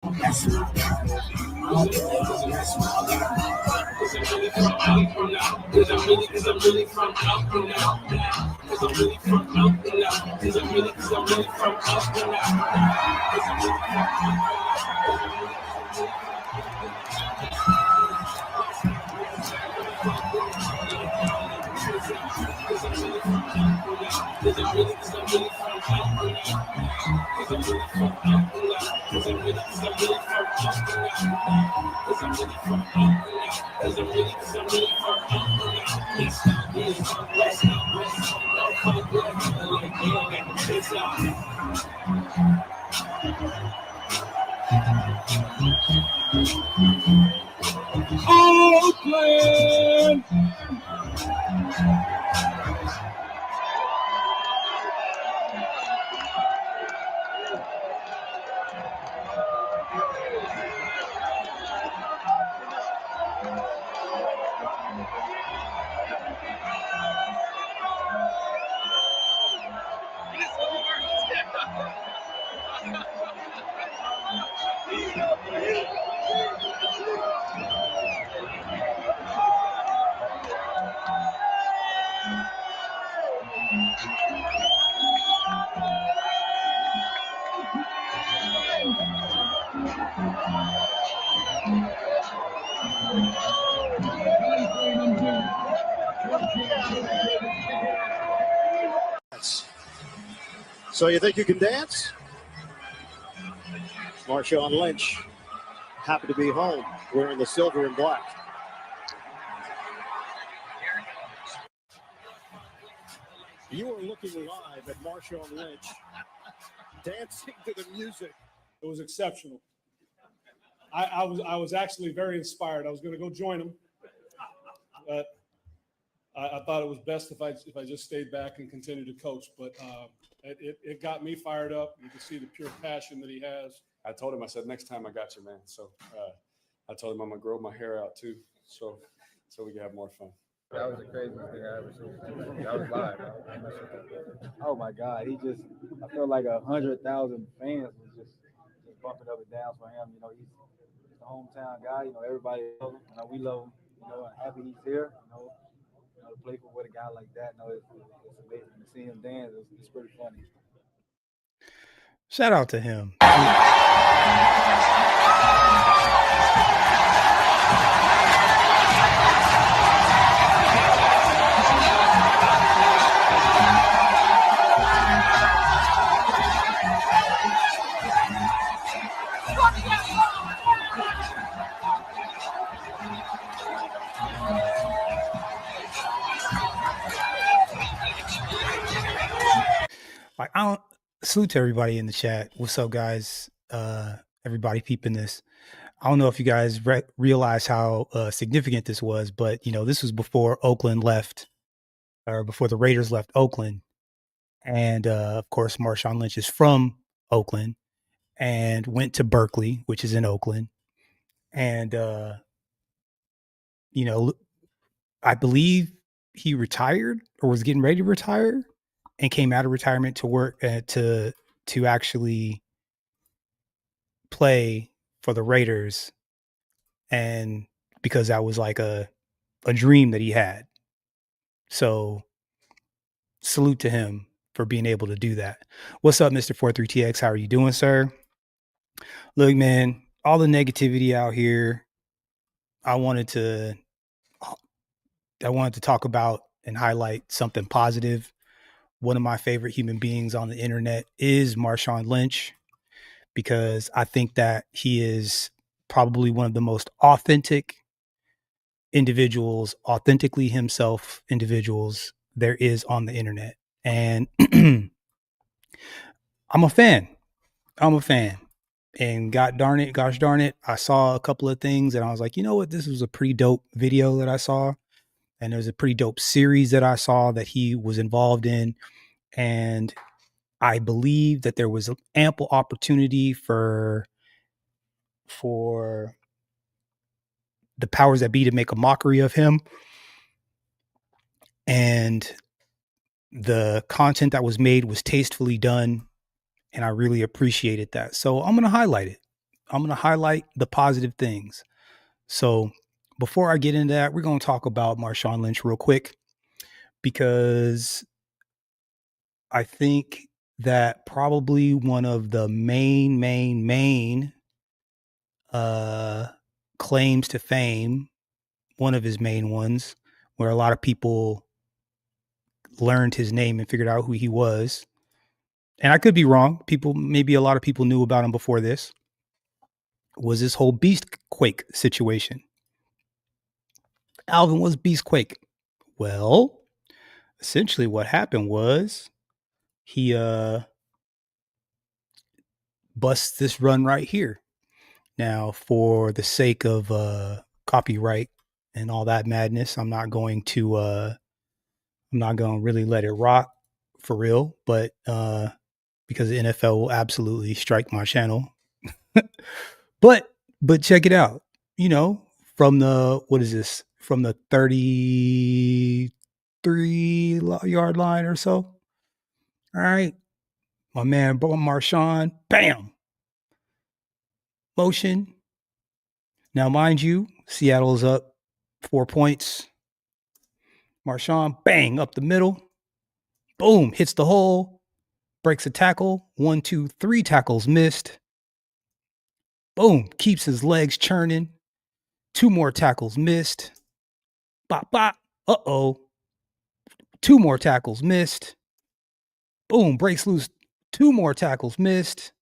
That's my guy. All the niggas, that's my guy. Cause I'm really from out now. Cause I'm really from out now. Cause I'm really from out now. Cause I'm really from out now. Cause I'm really Oakland! So you think you can dance? Marshawn Lynch, happy to be home, wearing the silver and black. You are looking live at Marshawn Lynch, dancing to the music. It was exceptional. I was actually very inspired. I was going to go join him, but I thought it was best if I just stayed back and continued to coach. But it got me fired up. You can see the pure passion that he has. I told him, I said, next time I got you, man. So I told him I'm going to grow my hair out too, so we can have more fun. That was the craziest thing I ever seen. That was live. Oh my God, I feel like 100,000 fans was just bumping up and down for him. You know, he's the hometown guy. You know, everybody loves him. You know, we love him. You know, I'm happy he's here. You know, to play for with a guy like that. You know, it's amazing to see him dance. It's pretty funny. Shout out to him. Like, I don't salute to everybody in the chat. What's up, guys? Everybody peeping this. I don't know if you guys realize how significant this was, but you know, this was before Oakland left, or before the Raiders left Oakland, and of course, Marshawn Lynch is from Oakland and went to Berkeley, which is in Oakland, and you know, I believe he retired or was getting ready to retire, and came out of retirement to work to actually play for the Raiders, and because that was like a dream that he had. So salute to him for being able to do that. What's up, Mr. 43TX? How are you doing, sir? Look, man, all the negativity out here, I wanted to talk about and highlight something positive. One of my favorite human beings on the internet is Marshawn Lynch, because I think that he is probably one of the most authentic individuals, authentically himself individuals there is on the internet. And I'm a fan. And gosh darn it, I saw a couple of things and I was like, you know what? This was a pretty dope video that I saw. And there was a pretty dope series that I saw that he was involved in. And I believe that there was ample opportunity for the powers that be to make a mockery of him. And the content that was made was tastefully done. And I really appreciated that. So I'm going to highlight it. I'm going to highlight the positive things. So before I get into that, we're going to talk about Marshawn Lynch real quick, because I think that probably one of the main claims to fame, one of his main ones, where a lot of people learned his name and figured out who he was. And I could be wrong. Maybe a lot of people knew about him before this, was this whole Beastquake situation. Alvin was Beastquake. Well, essentially what happened was he busts this run right here. Now, for the sake of copyright and all that madness, I'm not going to really let it rock for real, but because the NFL will absolutely strike my channel. but check it out. You know, from the, what is this? From the 33-yard line or so. All right. My man, Marshawn, bam. Motion. Now, mind you, Seattle's up 4 points. Marshawn, bang, up the middle. Boom, hits the hole. Breaks a tackle. 1, 2, 3 tackles missed. Boom, keeps his legs churning. 2 more tackles missed. Bop, bop. Uh-oh. 2 more tackles missed. Boom, breaks loose. 2 more tackles missed.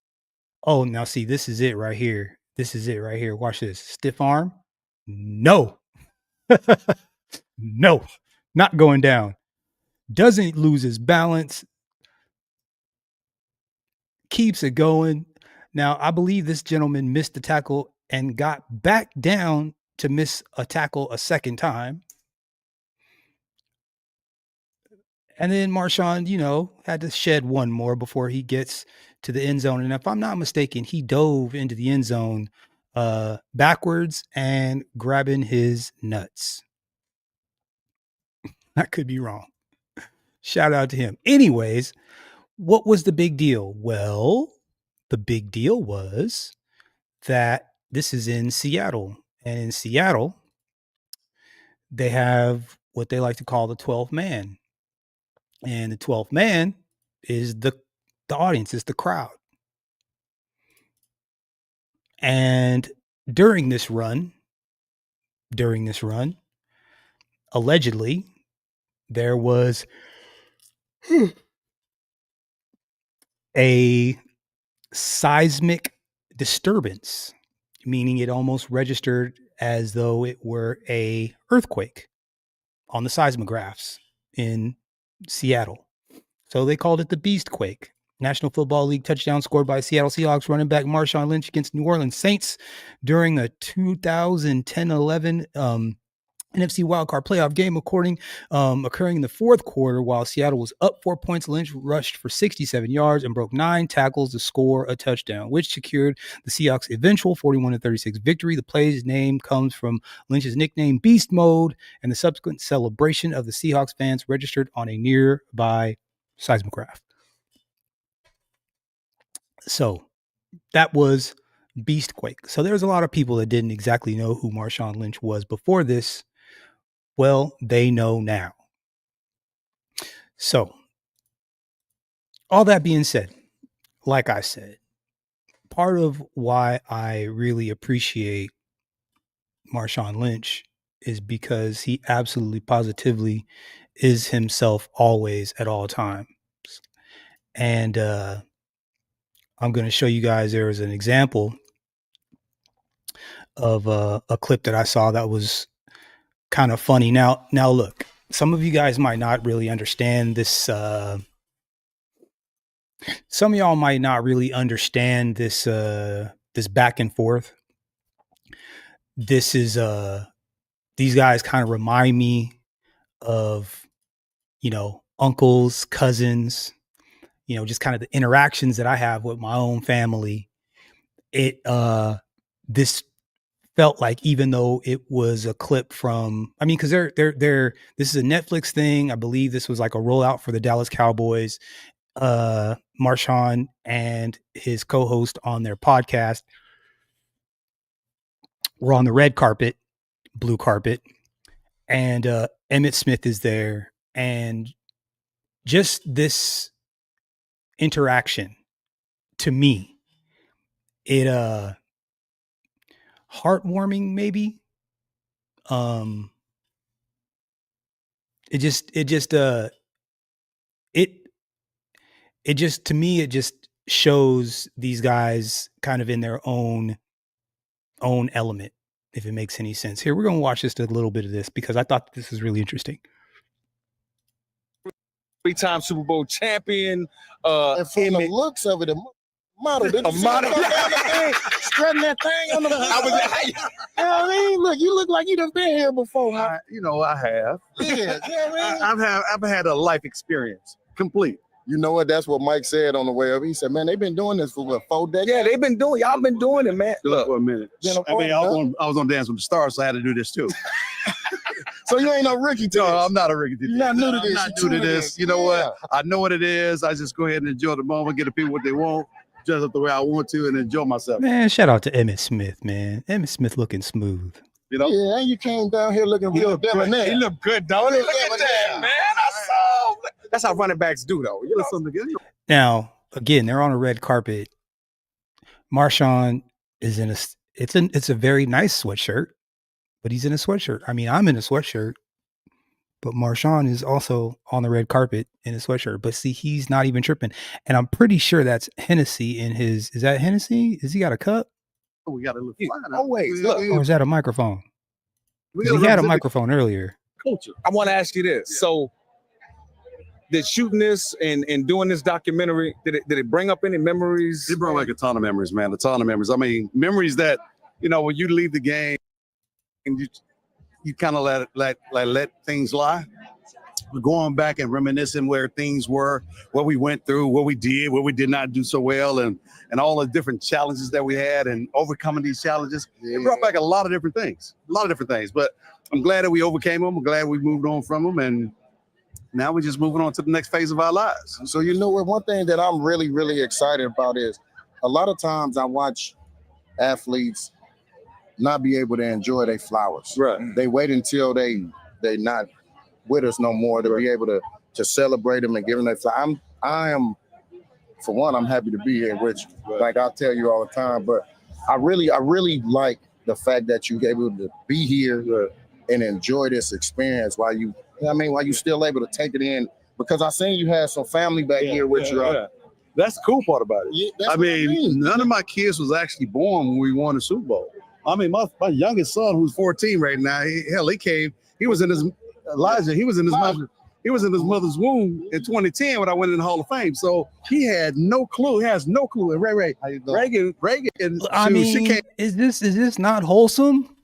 Oh, now see, this is it right here. This is it right here. Watch this. Stiff arm. No. No, not going down. Doesn't lose his balance. Keeps it going. Now, I believe this gentleman missed the tackle and got back down to miss a tackle a second time. And then Marshawn, you know, had to shed one more before he gets to the end zone. And if I'm not mistaken, he dove into the end zone backwards and grabbing his nuts. I could be wrong. Shout out to him. Anyways, what was the big deal? Well, the big deal was that this is in Seattle. And in Seattle, they have what they like to call the 12th man. And the 12th man is the audience, is the crowd. And during this run, allegedly, there was a seismic disturbance, meaning it almost registered as though it were a earthquake on the seismographs in Seattle. So they called it the Beastquake. National Football League touchdown scored by Seattle Seahawks running back Marshawn Lynch against New Orleans Saints during a 2010-11 NFC wildcard playoff game, occurring in the fourth quarter. While Seattle was up 4 points, Lynch rushed for 67 yards and broke 9 tackles to score a touchdown, which secured the Seahawks' eventual 41-36 victory. The play's name comes from Lynch's nickname, Beast Mode, and the subsequent celebration of the Seahawks fans registered on a nearby seismograph. So that was Beastquake. So there's a lot of people that didn't exactly know who Marshawn Lynch was before this. Well, they know now. So, all that being said, like I said, part of why I really appreciate Marshawn Lynch is because he absolutely positively is himself always at all times. And I'm going to show you guys, there is an example of a clip that I saw that was kind of funny. Now look, some of you guys might not really understand this. Some of y'all might not really understand this, this back and forth. This is, these guys kind of remind me of, you know, uncles, cousins, you know, just kind of the interactions that I have with my own family. This felt like, even though it was a clip from, I mean, because this is a Netflix thing. I believe this was like a rollout for the Dallas Cowboys. Marshawn and his co-host on their podcast, we're on the red carpet, blue carpet, and Emmitt Smith is there, and just this interaction to me, it heartwarming maybe. It just to me it just shows these guys kind of in their own element, if it makes any sense. Here, we're going to watch just a little bit of this because I thought this was really interesting. Three-time Super Bowl champion. And from the looks of it, a model. Did you see him go down the thing, strutting that thing on the you know what I mean? Look, you look like you done been here before. Huh? I have. Yeah, you know what I mean? I've had a life experience, complete. You know what? That's what Mike said on the way up. He said, man, they've been doing this for what, 4 decades? Yeah, y'all been doing it, man. Look, for a minute. I was on Dance with the Stars, so I had to do this too. So you ain't no rookie to No, this. I'm not a rookie to this. You're not new to this. I'm not You're new to true this. You know what? I know what it is. I just go ahead and enjoy the moment, get the people what they want, dress up the way I want to, and enjoy myself. Man, shout out to Emmitt Smith, man. Emmitt Smith looking smooth. You know? Yeah, and you came down here looking real debonair. He look good, don't he? Look at that, man. That's how running backs do, though. You know something good? Now, again, they're on a red carpet. Marshawn is in it's a very nice sweatshirt, but he's in a sweatshirt. I mean, I'm in a sweatshirt, but Marshawn is also on the red carpet in a sweatshirt. But see, he's not even tripping. And I'm pretty sure that's Hennessy in his. Is that Hennessy? Has he got a cup? We got to look fine. Always. Look, Or is that a microphone? we 'Cause gotta he had a represent microphone earlier. the culture. I want to ask you this. So, did shooting this and doing this documentary, did it bring up any memories? It brought like a ton of memories, man. A ton of memories. I mean, memories that, when you leave the game and you kind of let things lie. We're going back and reminiscing where things were, what we went through, what we did not do so well, and all the different challenges that we had and overcoming these challenges. It brought back a lot of different things. But I'm glad that we overcame them. I'm glad we moved on from them. And now we're just moving on to the next phase of our lives. So you know what? One thing that I'm really, really excited about is a lot of times I watch athletes not be able to enjoy their flowers. Right. They wait until they not with us no more to be able to celebrate them and give them their flowers. I am, for one, I'm happy to be here with you. Right. Like I tell you all the time, but I really like the fact that you're able to be here Right. and enjoy this experience while you still able to take it in, because I seen you had some family back here with you. Yeah. That's the cool part about it. Yeah, that's I what mean, none of my kids was actually born when we won the Super Bowl. I mean, my youngest son, who's 14 right now, he came. He was in his mother's womb in 2010 when I went in the Hall of Fame. So he had no clue. He has no clue. And Reagan, I mean, she came. is this not wholesome?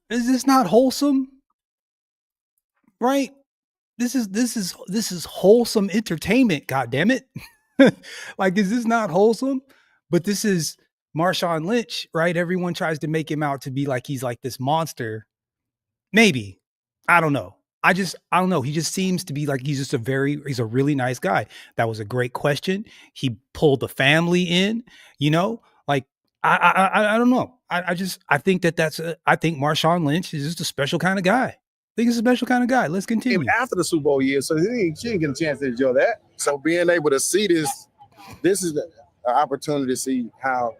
Is this not wholesome? Right? This is wholesome entertainment, God damn it. Like, is this not wholesome? But this is Marshawn Lynch, right? Everyone tries to make him out to be like he's like this monster. Maybe. I don't know. I don't know. He just seems to be like he's a really nice guy. That was a great question. He pulled the family in, like I don't know. I think I think Marshawn Lynch is just a special kind of guy. I think he's a special kind of guy. Let's continue. After the Super Bowl year, so she didn't get a chance to enjoy that. So being able to see this is an opportunity to see how.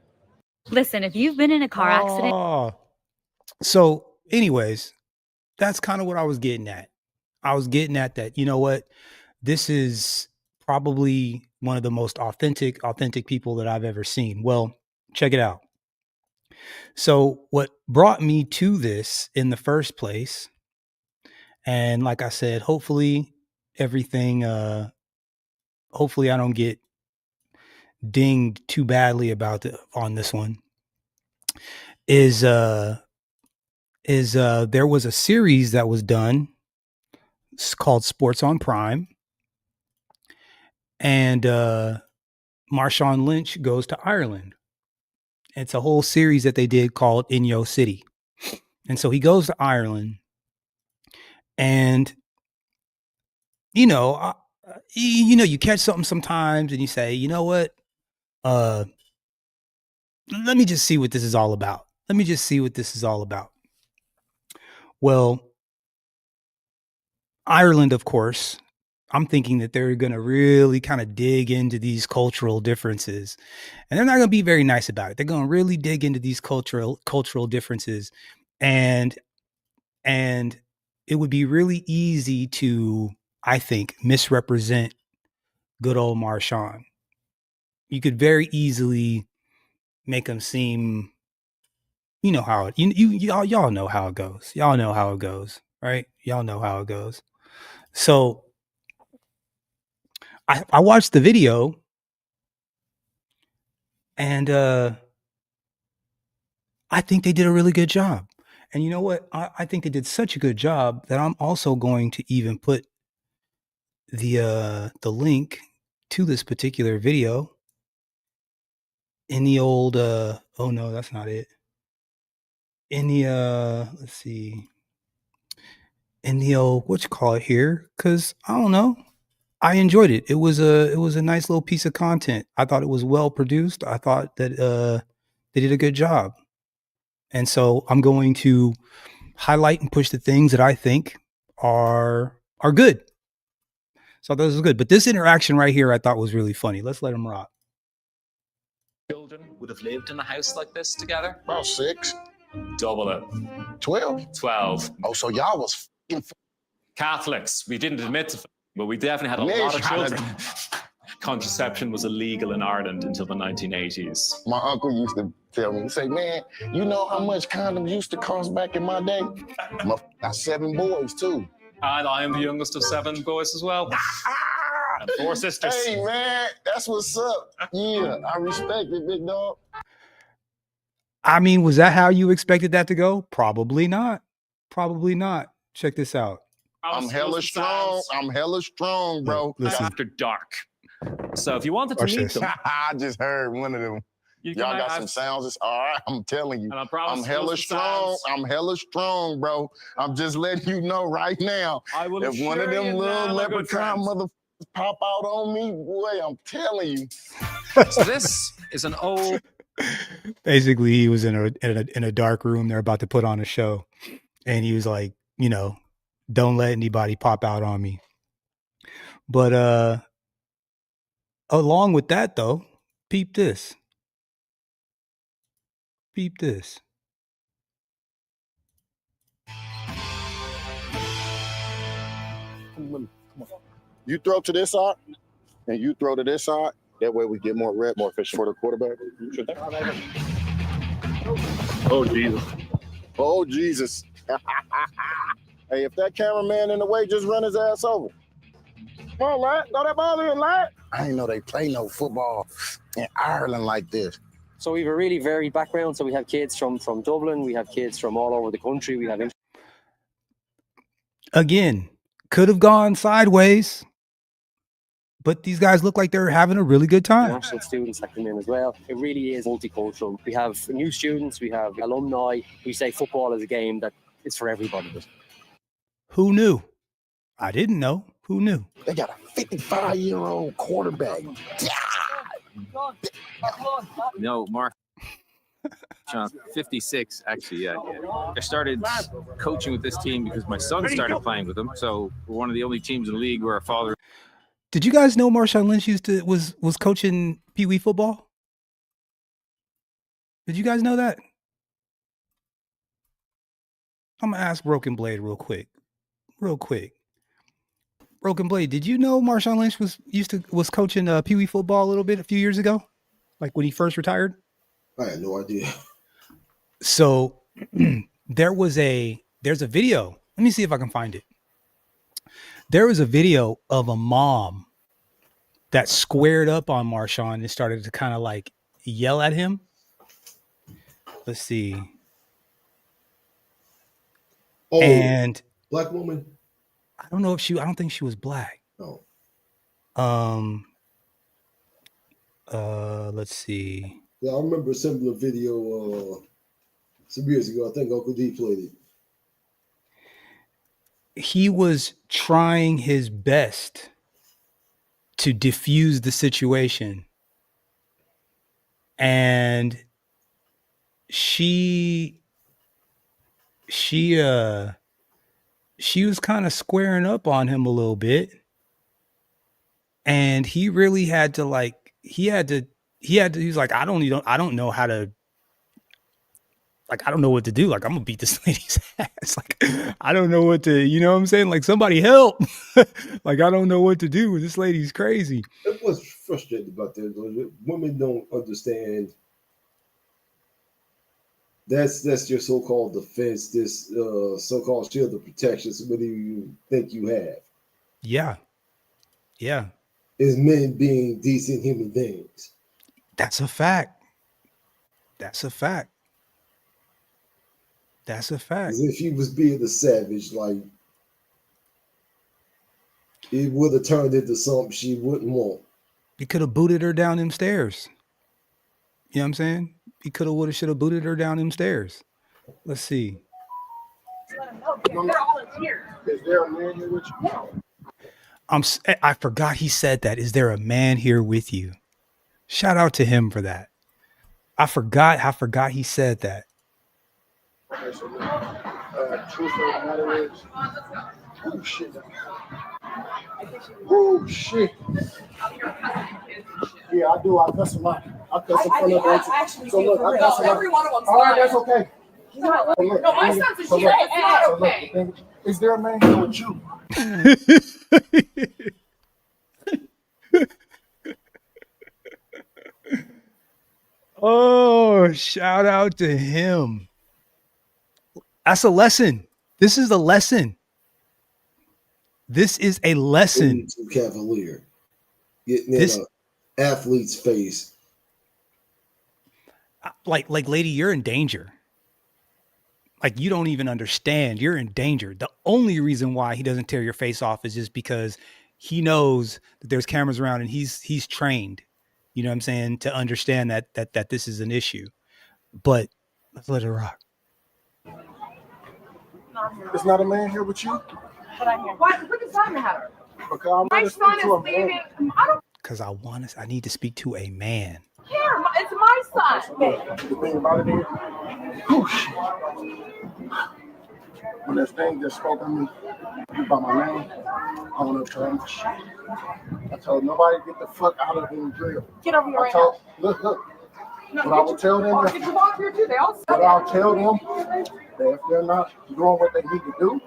Listen, if you've been in a car accident. Oh. So anyways, that's kind of what I was getting at. I was getting at that, you know what? This is probably one of the most authentic people that I've ever seen. Well, check it out. So what brought me to this in the first place, and like I said, hopefully everything, hopefully I don't get dinged too badly on this one, is there was a series that was done. It's called Sports on Prime. And Marshawn Lynch goes to Ireland. It's a whole series that they did called In Yo City. And so he goes to Ireland. And, you catch something sometimes and you say, you know what? let me just see what this is all about. Let me just see what this is all about. Well, Ireland, of course, I'm thinking that they're going to really kind of dig into these cultural differences, and they're not going to be very nice about it. They're going to really dig into these cultural differences, and it would be really easy to, I think, misrepresent good old Marshawn. You could very easily make him seem, you know how it, y'all know how it goes. Y'all know how it goes, right? Y'all know how it goes. So I watched the video, and I think they did a really good job. And you know what? I think they did such a good job that I'm also going to even put the link to this particular video in the old oh no, that's not it. In the let's see. In the old what you call it here, because I don't know. I enjoyed it. It was a nice little piece of content. I thought it was well produced. I thought that they did a good job. And so I'm going to highlight and push the things that I think are good. So this is good. But this interaction right here I thought was really funny. Let's let them rock. Children would have lived in a house like this together? About 6. Double it. 12. 12. Oh, so y'all was Catholics. We didn't admit to, but we definitely had a lot of children. Contraception was illegal in Ireland until the 1980s. My uncle used to tell me, he'd say, man, you know how much condoms used to cost back in my day? Got 7 boys, too. And I am the youngest of 7 boys as well. And 4 sisters. Hey, man, that's what's up. Yeah, I respect it, big dog. I mean, was that how you expected that to go? Probably not. Probably not. Check this out. I'm hella strong. I'm hella strong, bro. Listen. After dark. So if you wanted to meet them, I just heard one of them. Y'all got some sounds. It's all right. I'm telling you. I'm hella strong. I'm hella strong, bro. I'm just letting you know right now. If one of them little leprechaun motherfuckers pop out on me, boy, I'm telling you. So this is an old. Basically, he was in a dark room. They're about to put on a show, and he was like, you know, don't let anybody pop out on me. But along with that, though, peep this. Peep this. Come on. You throw to this side, and you throw to this side. That way we get more rep, more efficient for the quarterback. Oh, Jesus. Oh, Jesus. Hey, if that cameraman in the way, just run his ass over. Come on, lad. Throw that ball in, lad. I didn't know they play no football in Ireland like this. So we have a really varied background. So we have kids from Dublin. We have kids from all over the country. We have... Again, could have gone sideways, but these guys look like they're having a really good time. International students that come in as well. It really is multicultural. We have new students. We have alumni. We say football is a game that is for everybody. Who knew? I didn't know. Who knew? They got a 55-year-old quarterback. No, Mark. 56, actually, yeah. I started coaching with this team because my son started playing with them. So we're one of the only teams in the league where our father. Did you guys know Marshawn Lynch was coaching Pee Wee football? Did you guys know that? I'm gonna ask Broken Blade real quick. Broken Blade, did you know Marshawn Lynch was coaching Pee Wee football a little bit a few years ago, like when he first retired? I had no idea. So there's a video. Let me see if I can find it. There was a video of a mom that squared up on Marshawn and started to kind of like yell at him. Let's see. Oh, and black woman. I don't think she was black. No. Let's see. Yeah, I remember a similar video some years ago. I think Uncle D played it. He was trying his best to diffuse the situation. And she was kind of squaring up on him a little bit, and he really had to he was like, I don't know how to, like, I don't know what to do. Like, I'm gonna beat this lady's ass. Like, I don't know what to, you know what I'm saying? Like, somebody help. Like, I don't know what to do. This lady's crazy. It was frustrated about that. Women don't understand. That's your so-called defense, this so-called shield of protection. So what do you think you have? Yeah. Yeah. Is men being decent human beings. That's a fact. That's a fact. That's a fact. As if she was being a savage, like it would have turned into something she wouldn't want. He could have booted her down them stairs. You know what I'm saying? He could have, would have, should have booted her down them stairs. Let's see. Is there a man here with you? I forgot he said that. Is there a man here with you? Shout out to him for that. I forgot he said that. Okay, so truth of the matter is, oh shit. Oh shit. Yeah, I do. I cuss a lot. I cuss in front of them. So look, I cuss a lot. Every one of them's all right, fine. that's okay. No, my son's a shit. It's not okay. Is there a man here with you? Oh, shout out to him. That's a lesson. This is a lesson. This is a lesson. Cavalier. Getting in an athlete's face. Like, lady, you're in danger. Like, you don't even understand. You're in danger. The only reason why he doesn't tear your face off is just because he knows that there's cameras around and he's trained, you know what I'm saying, to understand that this is an issue. But let's let it rock. There's not a man here with you? But I'm here. Why? What does that matter? Because My son is leaving. I don't Because I need to speak to a man. care. It's my son. The thing about it is, whoosh. When this thing just spoke to me by my name, I want to tell him shit. I told nobody get the fuck out of the drill. Get over here right now. now. Look. No, but I will tell them. Get your mom here too. They all. But I'll tell them that if they're not doing what they need to do,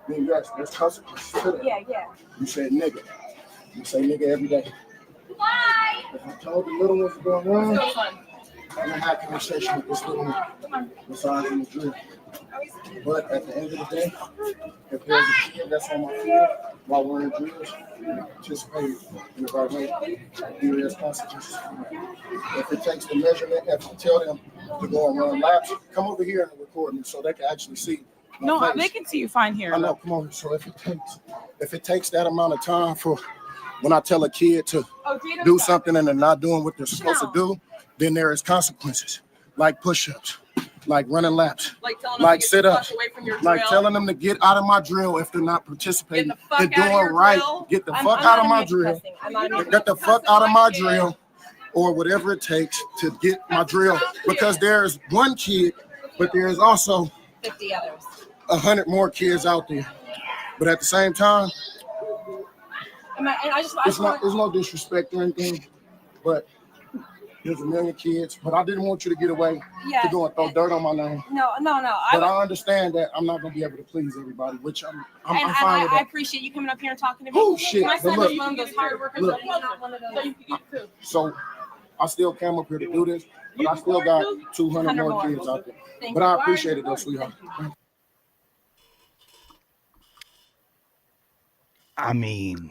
then yes, there's consequences to that. Yeah. You said nigga. You say nigga every day. Bye. If I told the little ones to go run, I'm gonna have a conversation with this little one besides in the drill. But at the end of the day, if there's a kid that's on my field while we're in drills, participate in the right way, there is consequences. If it takes the measurement, if I tell them to go and run laps, come over here and record me so they can actually see. No, they can see you fine here. I know, come on. So if it takes that amount of time for when I tell a kid to do something and they're not doing what they're supposed to do, then there is consequences, like push-ups, like running laps, like sit-ups, like telling them to get out of my drill if they're not participating. They're doing right. Get the fuck out of my drill. Get the fuck out of my drill, or whatever it takes to get my drill. Because there's one kid, but there's also 50 others. 100 more kids out there. But at the same time, it's no disrespect or anything, but there's a million kids. But I didn't want you to get away to go and throw dirt on my name. No. But I understand that I'm not gonna be able to please everybody, which I'm fine with I that. appreciate you coming up here and talking to me. Oh shit! My son But is one of those hard workers. look. He's not one of those. So you can get too. So I still came up here to do this, but I still got 200 more kids out there. But I appreciate it though, sweetheart. I mean,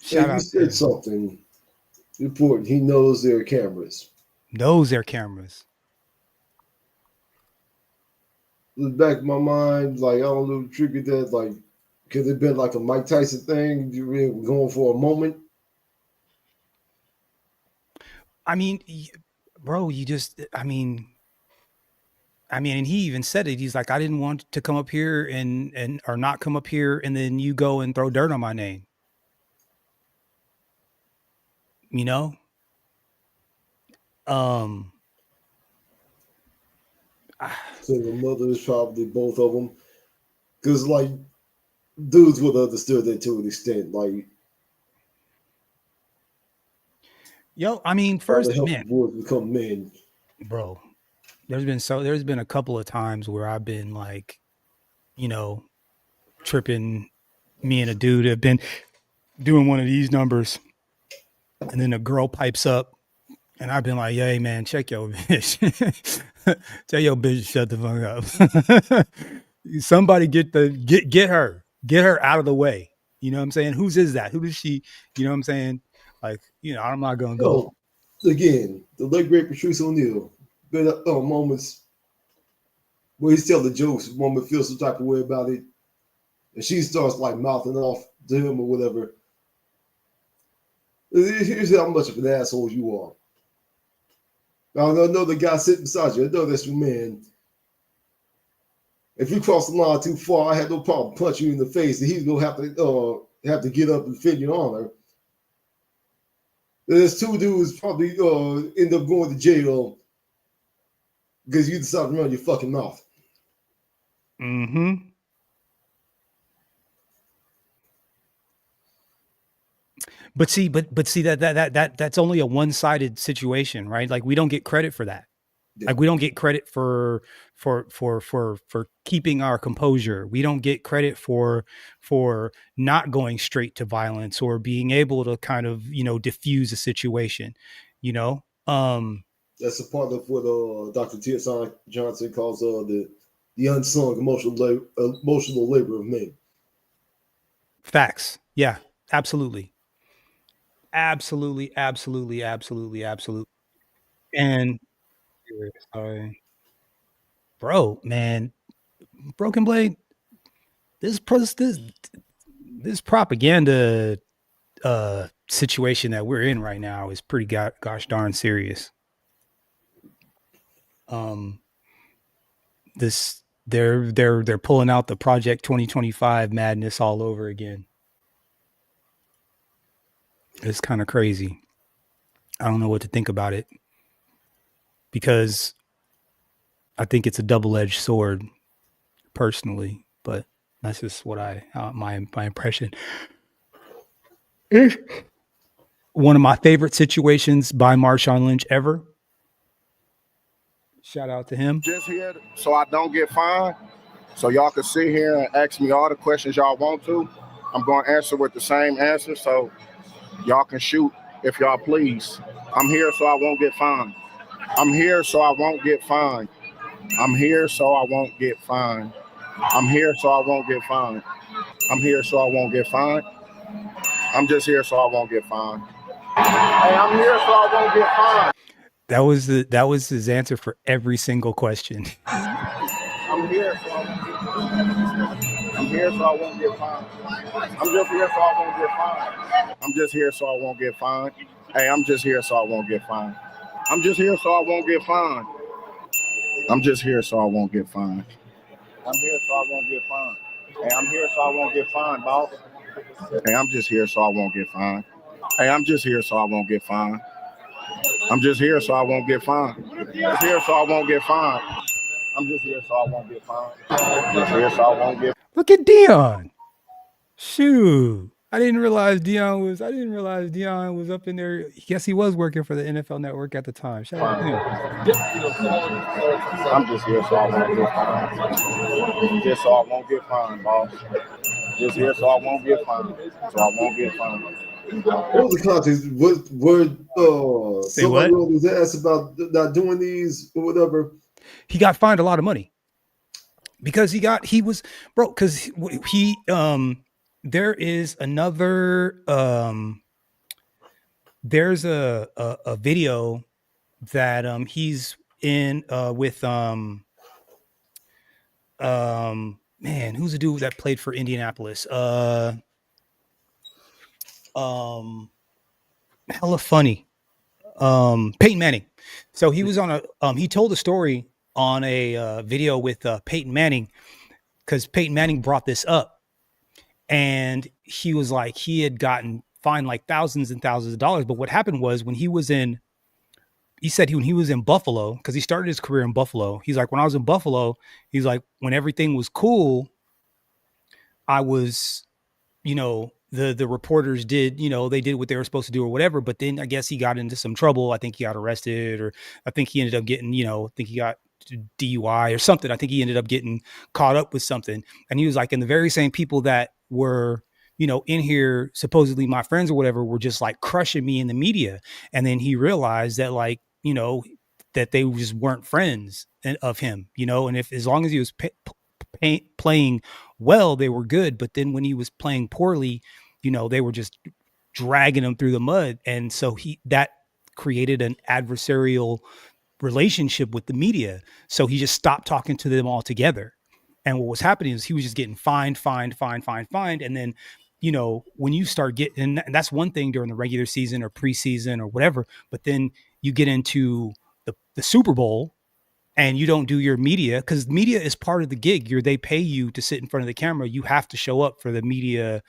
shout out. You said something important. He knows there are cameras. In the back of my mind, like I don't know, triggered that. Like, could it been like a Mike Tyson thing? You were going for a moment. I mean, bro, you just. I mean, I mean, and he even said it. He's like, I didn't want to come up here and or not come up here, and then you go and throw dirt on my name. You know? So the mother is probably both of them, because like dudes would have understood that to an extent. Like, I mean, first, man, boys become men, bro. There's been a couple of times where I've been like, tripping. Me and a dude have been doing one of these numbers, and then a girl pipes up, and I've been like, "Hey, man, check your bitch. Tell your bitch to shut the fuck up. Somebody get her out of the way. You know what I'm saying? Whose is that? Who is she? You know what I'm saying? Like, I'm not gonna go." Again, the late great Patrice O'Neal, been moments where he's telling jokes, woman feels some type of way about it, and she starts like mouthing off to him or whatever. Here's how much of an asshole you are. Now, I know the guy sitting beside you. I know that's your man. If you cross the line too far, I had no problem punching you in the face, and he's gonna have to get up and defend your honor. There's two dudes probably end up going to jail because you decided to run your fucking mouth. Mm-hmm. But see that's only a one-sided situation, right? Like, we don't get credit for that. Yeah. Like, we don't get credit for keeping our composure. We don't get credit for not going straight to violence or being able to kind of, diffuse a situation, That's a part of what Dr. T.S. Johnson calls the unsung emotional labor of men. Facts. Yeah, absolutely. Absolutely. And bro, man, Broken Blade, this propaganda situation that we're in right now is pretty gosh darn serious. They're pulling out the Project 2025 madness all over again. It's kind of crazy. I don't know what to think about it, because I think it's a double-edged sword, personally, but that's just what my impression. One of my favorite situations by Marshawn Lynch ever. Shout out to him. Just here so I don't get fined, so y'all can sit here and ask me all the questions y'all want to. I'm going to answer with the same answer, so y'all can shoot if y'all please. I'm here so I won't get fined. I'm here so I won't get fined. I'm here so I won't get fined. I'm here so I won't get fined. I'm here so I won't get fined. I'm just here so I won't get fined. Hey, I'm here so I won't get fined. That was his answer for every single question. I'm here so I won't get fined. I'm just here so I won't get fined. I'm just here so I won't get fined. Hey, I'm just here so I won't get fined. I'm just here so I won't get fined. I'm just here so I won't get fined. I'm here so I won't get fined. Hey, I'm here so I won't get fined, boss. Hey, I'm just here so I won't get fined. Hey, I'm just here so I won't get fined. I'm just here so I won't get fined. I'm just here so I won't get fined. I'm just here so I won't get fined. I'm just here so I won't get. Look at Dion. Shoot. I didn't realize Dion was up in there. I guess he was working for the NFL Network at the time. Shout out to him. I'm just here so I won't get fined. Just so I won't get fined, boss. Just here so I won't get fined. So I won't get fined. What was the context? Somebody rolled his ass about not doing these or whatever? He got fined a lot of money because there is another there's a video that he's in with man, who's the dude that played for Indianapolis? Hella funny. Peyton Manning. So he was on he told a story on a video with Peyton Manning, because Peyton Manning brought this up, and he was like, he had gotten fined like thousands and thousands of dollars. But what happened was when he was in, he said when he was in Buffalo, because he started his career in Buffalo, he's like, when I was in Buffalo, he's like, when everything was cool, I was, you know, the reporters did, you know, they did what they were supposed to do or whatever. But then I guess he got into some trouble. I think he got arrested, or I think he ended up getting, you know, I think he got DUI or something. I think he ended up getting caught up with something. And he was like, and the very same people that were, you know, in here, supposedly my friends or whatever, were just like crushing me in the media. And then he realized that, like, you know, that they just weren't friends of him, you know, and if, as long as he was playing well, they were good. But then when he was playing poorly, you know, they were just dragging him through the mud. And so that created an adversarial relationship with the media. So he just stopped talking to them altogether. And what was happening is he was just getting fined. And then, you know, when you start getting, and that's one thing during the regular season or preseason or whatever, but then you get into the Super Bowl and you don't do your media, because media is part of the gig. They pay you to sit in front of the camera. You have to show up for the media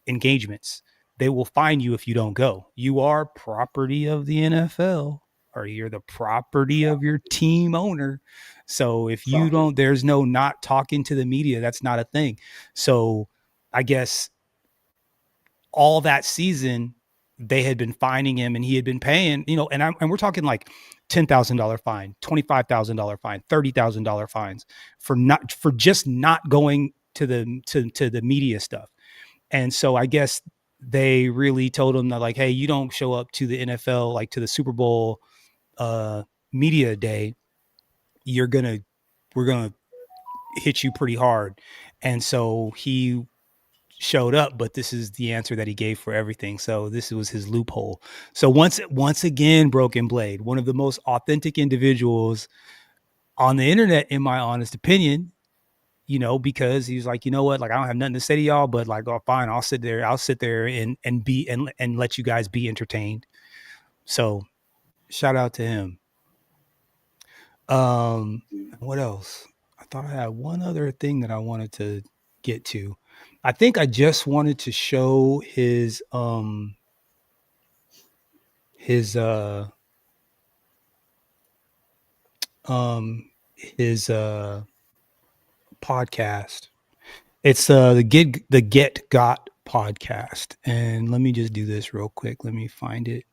engagements. They will fine you if you don't go. You are property of the NFL, or you're the property of your team owner. So if you don't, there's no not talking to the media. That's not a thing. So I guess all that season they had been fining him, and he had been paying, you know, and we're talking like $10,000 fine, $25,000 fine, $30,000 fines for just not going to the media stuff. And so I guess they really told him that, like, hey, you don't show up to the NFL, like to the Super Bowl media day, we're gonna hit you pretty hard. And so he showed up, but this is the answer that he gave for everything. So this was his loophole. So once again, Broken Blade, one of the most authentic individuals on the internet, in my honest opinion, you know, because he was like, you know what, like, I don't have nothing to say to y'all, but like, oh, fine, I'll sit there and let you guys be entertained. So shout out to him. What else? I thought I had one other thing that I wanted to get to. I think I just wanted to show his podcast. It's the Get Got podcast. And let me just do this real quick. Let me find it.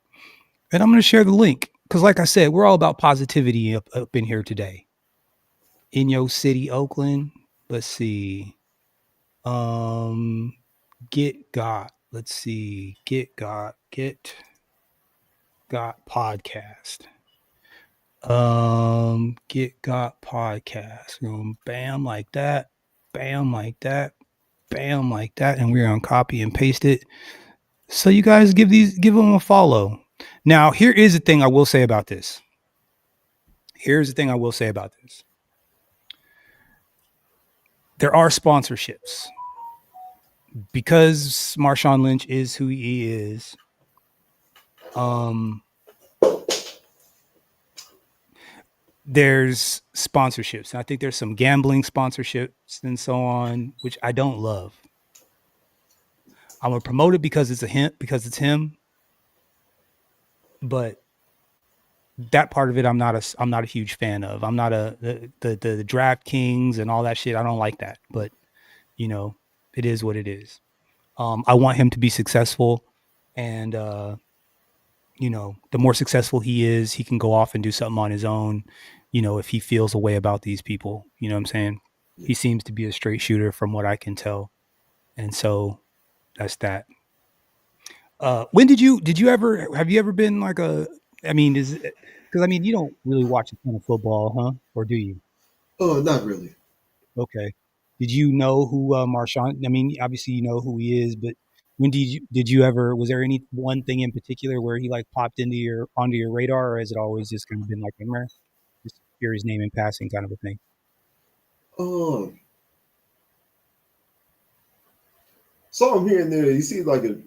And I'm going to share the link, because like I said, we're all about positivity up in here today. In your city, Oakland. Let's see. Get Got. Let's see. Get Got podcast. Get Got podcast. Bam like that. Bam like that. Bam like that. And we're gonna copy and paste it. So you guys give them a follow. Now, here is the thing I will say about this. There are sponsorships. Because Marshawn Lynch is who he is, there's sponsorships. And I think there's some gambling sponsorships and so on, which I don't love. I'm gonna promote it because it's him. But that part of it, I'm not a huge fan of. I'm not the DraftKings and all that shit. I don't like that. But you know, it is what it is. I want him to be successful, and you know, the more successful he is, he can go off and do something on his own. You know, if he feels a way about these people, you know what I'm saying? He seems to be a straight shooter from what I can tell, and so that's that. When have you ever been like because I mean, you don't really watch a ton of football, huh? Or do you? Oh, not really. Okay. Did you know who Marshawn? I mean, obviously you know who he is, but when did you ever? Was there any one thing in particular where he like popped onto your radar, or has it always just kind of been like, just hear his name in passing, kind of a thing? Saw him here and there. He seemed like a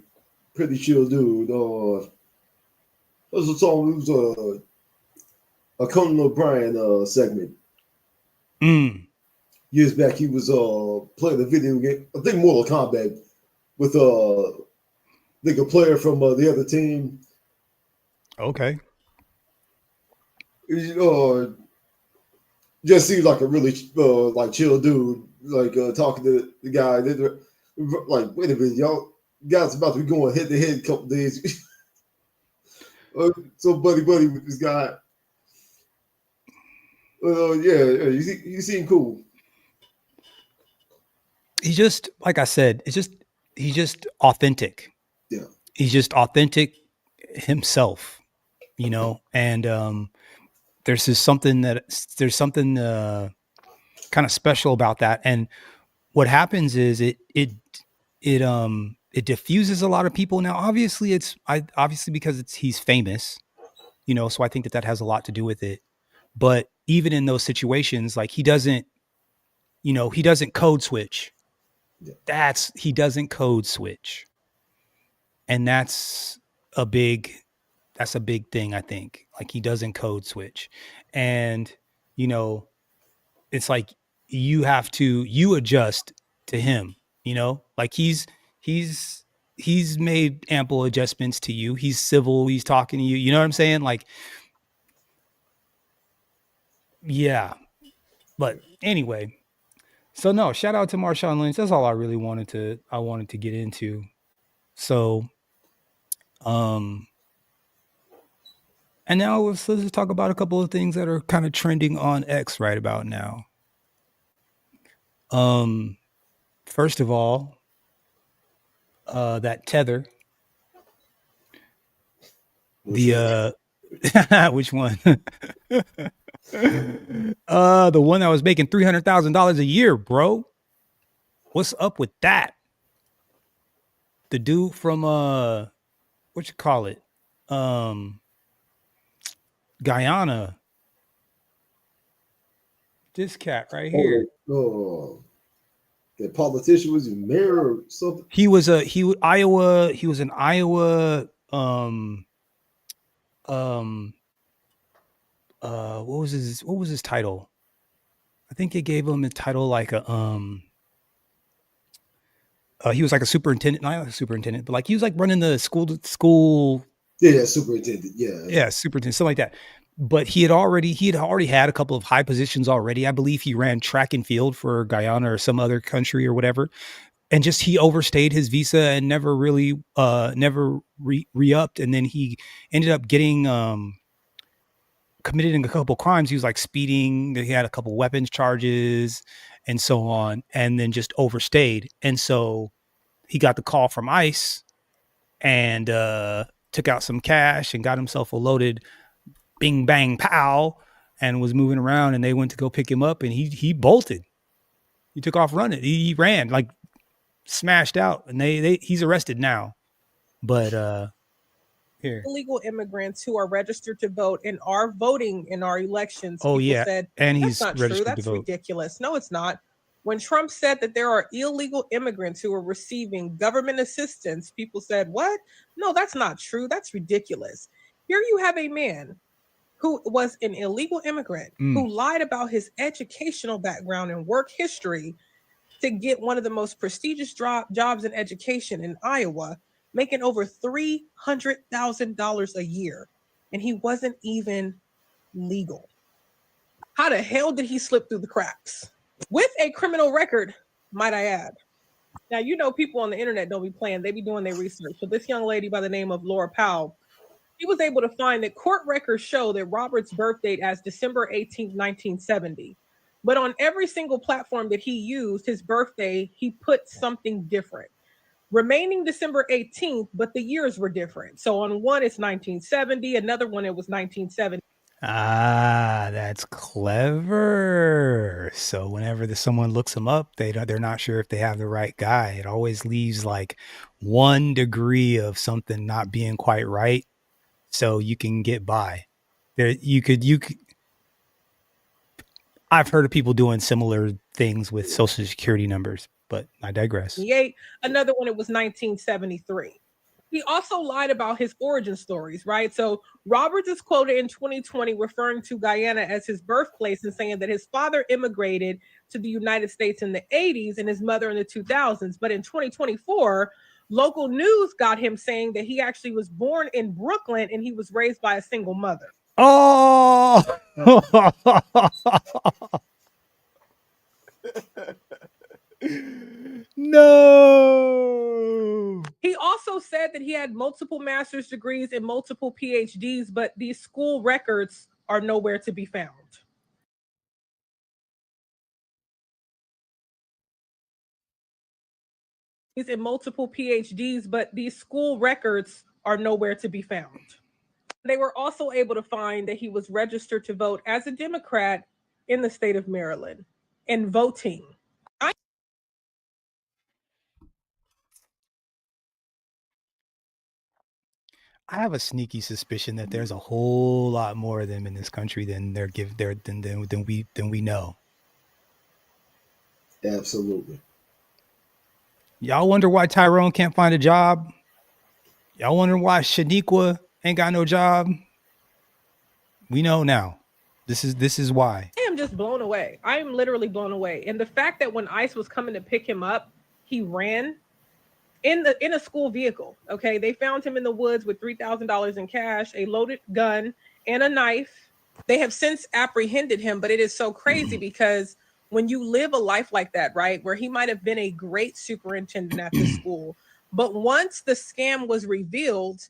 pretty chill dude. It was a Conan O'Brien segment Years back, he was playing a video game, I think Mortal Kombat, with like a player from the other team. Okay. Just seems like a really like chill dude, like talking to the guy. Like, wait a minute, y'all guys about to be going head to head a couple days. So buddy with this guy. Yeah, you seem cool. He's just, like I said, he's just authentic. Yeah. He's just authentic himself, you know, and there's something kind of special about that. And what happens is it diffuses a lot of people. Now, obviously because he's famous, you know, so I think that has a lot to do with it. But even in those situations, like he doesn't code switch. Yeah. He doesn't code switch. And that's a big thing, I think. Like he doesn't code switch. And, you know, it's like you adjust to him, you know, like he's made ample adjustments to you. He's civil. He's talking to you. You know what I'm saying? Like, yeah. But anyway, so no, shout out to Marshawn Lynch. That's all I really wanted to get into. So, and now let's just talk about a couple of things that are kind of trending on X right about now. First of all, that tether. Which one? The one that was making $300,000 a year, bro. What's up with that? The dude from what you call it? Guyana. This cat right here. The politician, was he mayor or something? He was in Iowa. What was his title? I think it gave him a title like a he was like a superintendent, not a superintendent, but like he was like running the school. Yeah, superintendent. Yeah, superintendent, something like that. But he had already had a couple of high positions already. I believe he ran track and field for Guyana or some other country or whatever. And just he overstayed his visa and never really re-upped. And then he ended up getting committed in a couple crimes. He was like speeding. He had a couple weapons charges and so on, and then just overstayed. And so he got the call from ICE and took out some cash and got himself a loaded bing bang pow and was moving around, and they went to go pick him up, and he bolted. He took off running. He ran, like smashed out, and he's arrested now. But here, illegal immigrants who are registered to vote and are voting in our elections. Oh, people yeah. said, And that's he's not true. registered to That's vote. ridiculous. No, it's not. When Trump said that there are illegal immigrants who are receiving government assistance, people said, what? No, that's not true. That's ridiculous. Here you have a man who was an illegal immigrant who lied about his educational background and work history to get one of the most prestigious jobs in education in Iowa, making over $300,000 a year. And he wasn't even legal. How the hell did he slip through the cracks? With a criminal record, might I add. Now, you know, people on the internet don't be playing. They be doing their research. So this young lady by the name of Laura Powell, she was able to find that court records show that Robert's birth date as December 18th, 1970. But on every single platform that he used, his birthday, he put something different. Remaining December 18th, but the years were different. So on one, it's 1970. Another one, it was 1970. Ah, that's clever. So whenever someone looks them up, they're not sure if they have the right guy. It always leaves like 1 degree of something not being quite right, so you can get by. You could. I've heard of people doing similar things with Social Security numbers, but I digress. Another one, it was 1973. He also lied about his origin stories, right? So Roberts is quoted in 2020 referring to Guyana as his birthplace and saying that his father immigrated to the United States in the 80s and his mother in the 2000s. But in 2024, local news got him saying that he actually was born in Brooklyn and he was raised by a single mother. Oh, no. He also said that he had multiple master's degrees and multiple PhDs, but these school records are nowhere to be found. He's in multiple PhDs, but these school records are nowhere to be found. They were also able to find that he was registered to vote as a Democrat in the state of Maryland and voting. I have a sneaky suspicion that there's a whole lot more of them in this country than than we know. Absolutely. Y'all wonder why Tyrone can't find a job? Y'all wonder why Shaniqua ain't got no job? We know now. This is why. I am just blown away. I am literally blown away. And the fact that when ICE was coming to pick him up, he ran in a school vehicle. Okay, they found him in the woods with $3,000 in cash, a loaded gun, and a knife. They have since apprehended him, but it is so crazy because when you live a life like that, right, where he might have been a great superintendent at the school, but once the scam was revealed,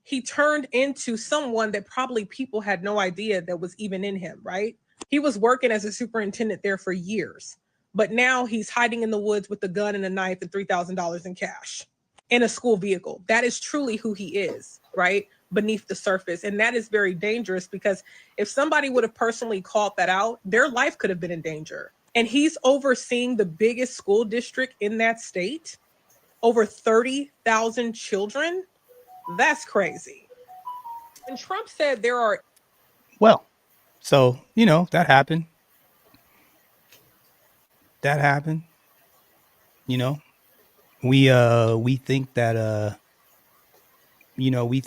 he turned into someone that probably people had no idea that was even in him, right? He was working as a superintendent there for years, but now he's hiding in the woods with a gun and a knife and $3,000 in cash in a school vehicle. That is truly who he is, right? Beneath the surface. And that is very dangerous because if somebody would have personally called that out, their life could have been in danger. And he's overseeing the biggest school district in that state, over 30,000 children. That's crazy. And Trump said there are. Well, so, that happened. That happened. We think that, we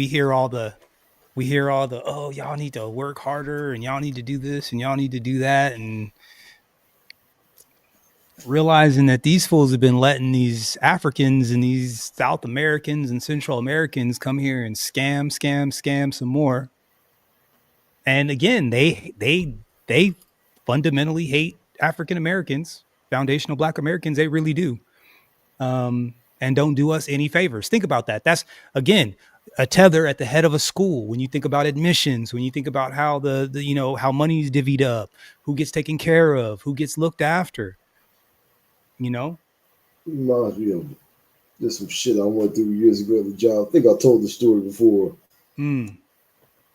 hear all the, oh, y'all need to work harder and y'all need to do this and y'all need to do that. And realizing that these fools have been letting these Africans and these South Americans and Central Americans come here and scam some more. And again, they fundamentally hate African Americans, foundational Black Americans. They really do. And don't do us any favors. Think about that. That's, again, a tether at the head of a school. When you think about admissions, when you think about how how money's divvied up, who gets taken care of, who gets looked after, Reminds me of just some shit I went through years ago at the job. I think I told the story before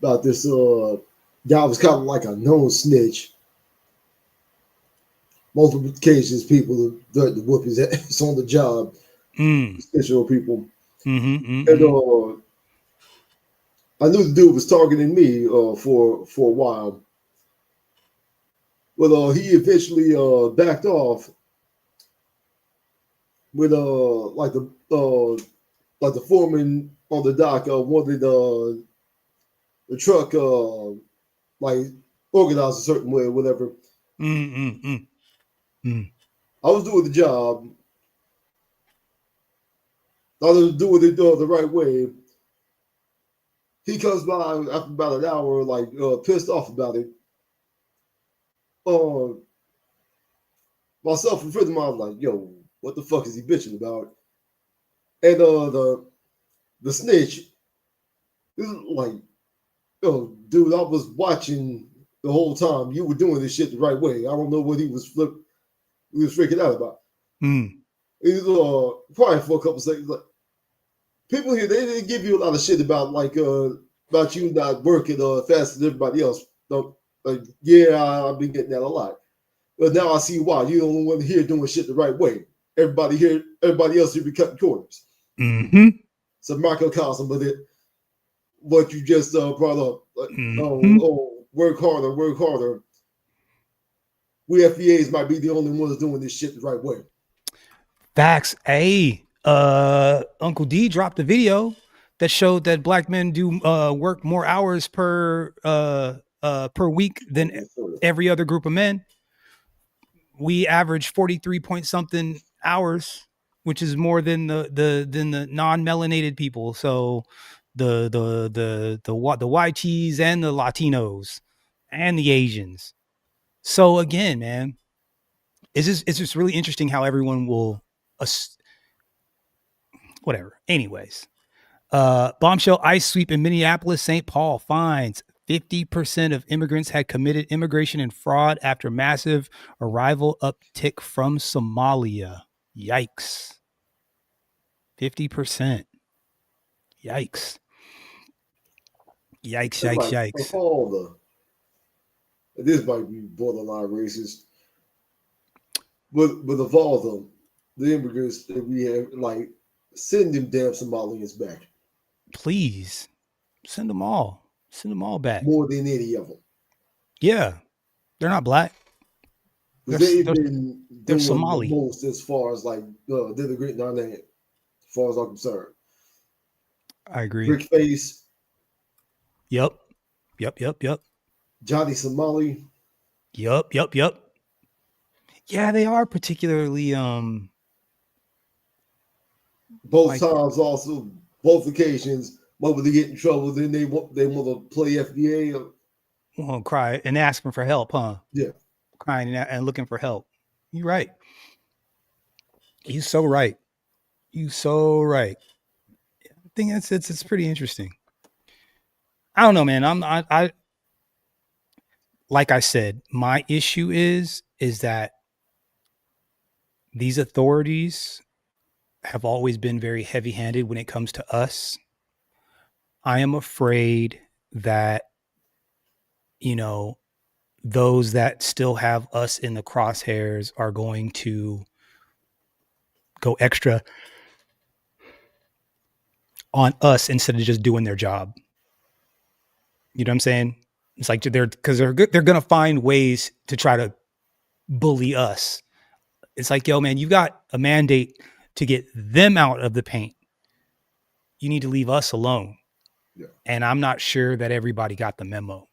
about this guy was kind of like a known snitch. Multiple occasions, people threatened to whoop his ass on the job. Snitch on people. And I knew the dude was targeting me for a while. But he eventually backed off with like the foreman on the dock wanted the truck like organized a certain way or whatever. I was doing the job. I was doing it the right way. He comes by after about an hour, like pissed off about it. Myself and a friend of mine was like, yo, what the fuck is he bitching about? And the snitch is like, yo, dude, I was watching the whole time. You were doing this shit the right way. I don't know what he was freaking out about. He was quiet for a couple seconds. Like, people here, they didn't give you a lot of shit about about you not working fast as everybody else. Like, yeah, I've been getting that a lot. But now I see why. You're the only one here doing shit the right way. Everybody else here be cutting corners. It's a microcosm of it. What you just brought up. Like, work harder. we FBAs might be the only ones doing this shit the right way. Facts. Hey, Uncle D dropped a video that showed that black men do work more hours per week than every other group of men. We average 43 point something hours, which is more than the non-melanated people. So the YTs and the Latinos and the Asians. So again, man, it's just really interesting how everyone will whatever. Anyways, bombshell ICE sweep in Minneapolis, St. Paul finds 50% of immigrants had committed immigration and fraud after massive arrival uptick from Somalia. Yikes. 50%. Yikes. Yikes. All this might be borderline racist, but of all of them, the immigrants that we have, like, send them damn Somalians back. Please send them all. Send them all back. More than any of them. Yeah, they're not black. They've been doing Somali. the most as far as like denigrating our name, as far as I'm concerned. I agree. Brick face. Yep. Johnny Somali. Yep. Yeah, they are particularly both times also, both occasions, when they get in trouble, then they want to play FBA. Well, cry and asking for help, huh? Yeah. Crying and looking for help. You're right. You're so right. I think it's pretty interesting. I don't know, man. I like I said, my issue is that these authorities have always been very heavy-handed when it comes to us. I am afraid that, those that still have us in the crosshairs are going to go extra on us instead of just doing their job. You know what I'm saying? It's like they're going to find ways to try to bully us. It's like, yo, man, you got a mandate to get them out of the paint. You need to leave us alone. Yeah. And I'm not sure that everybody got the memo.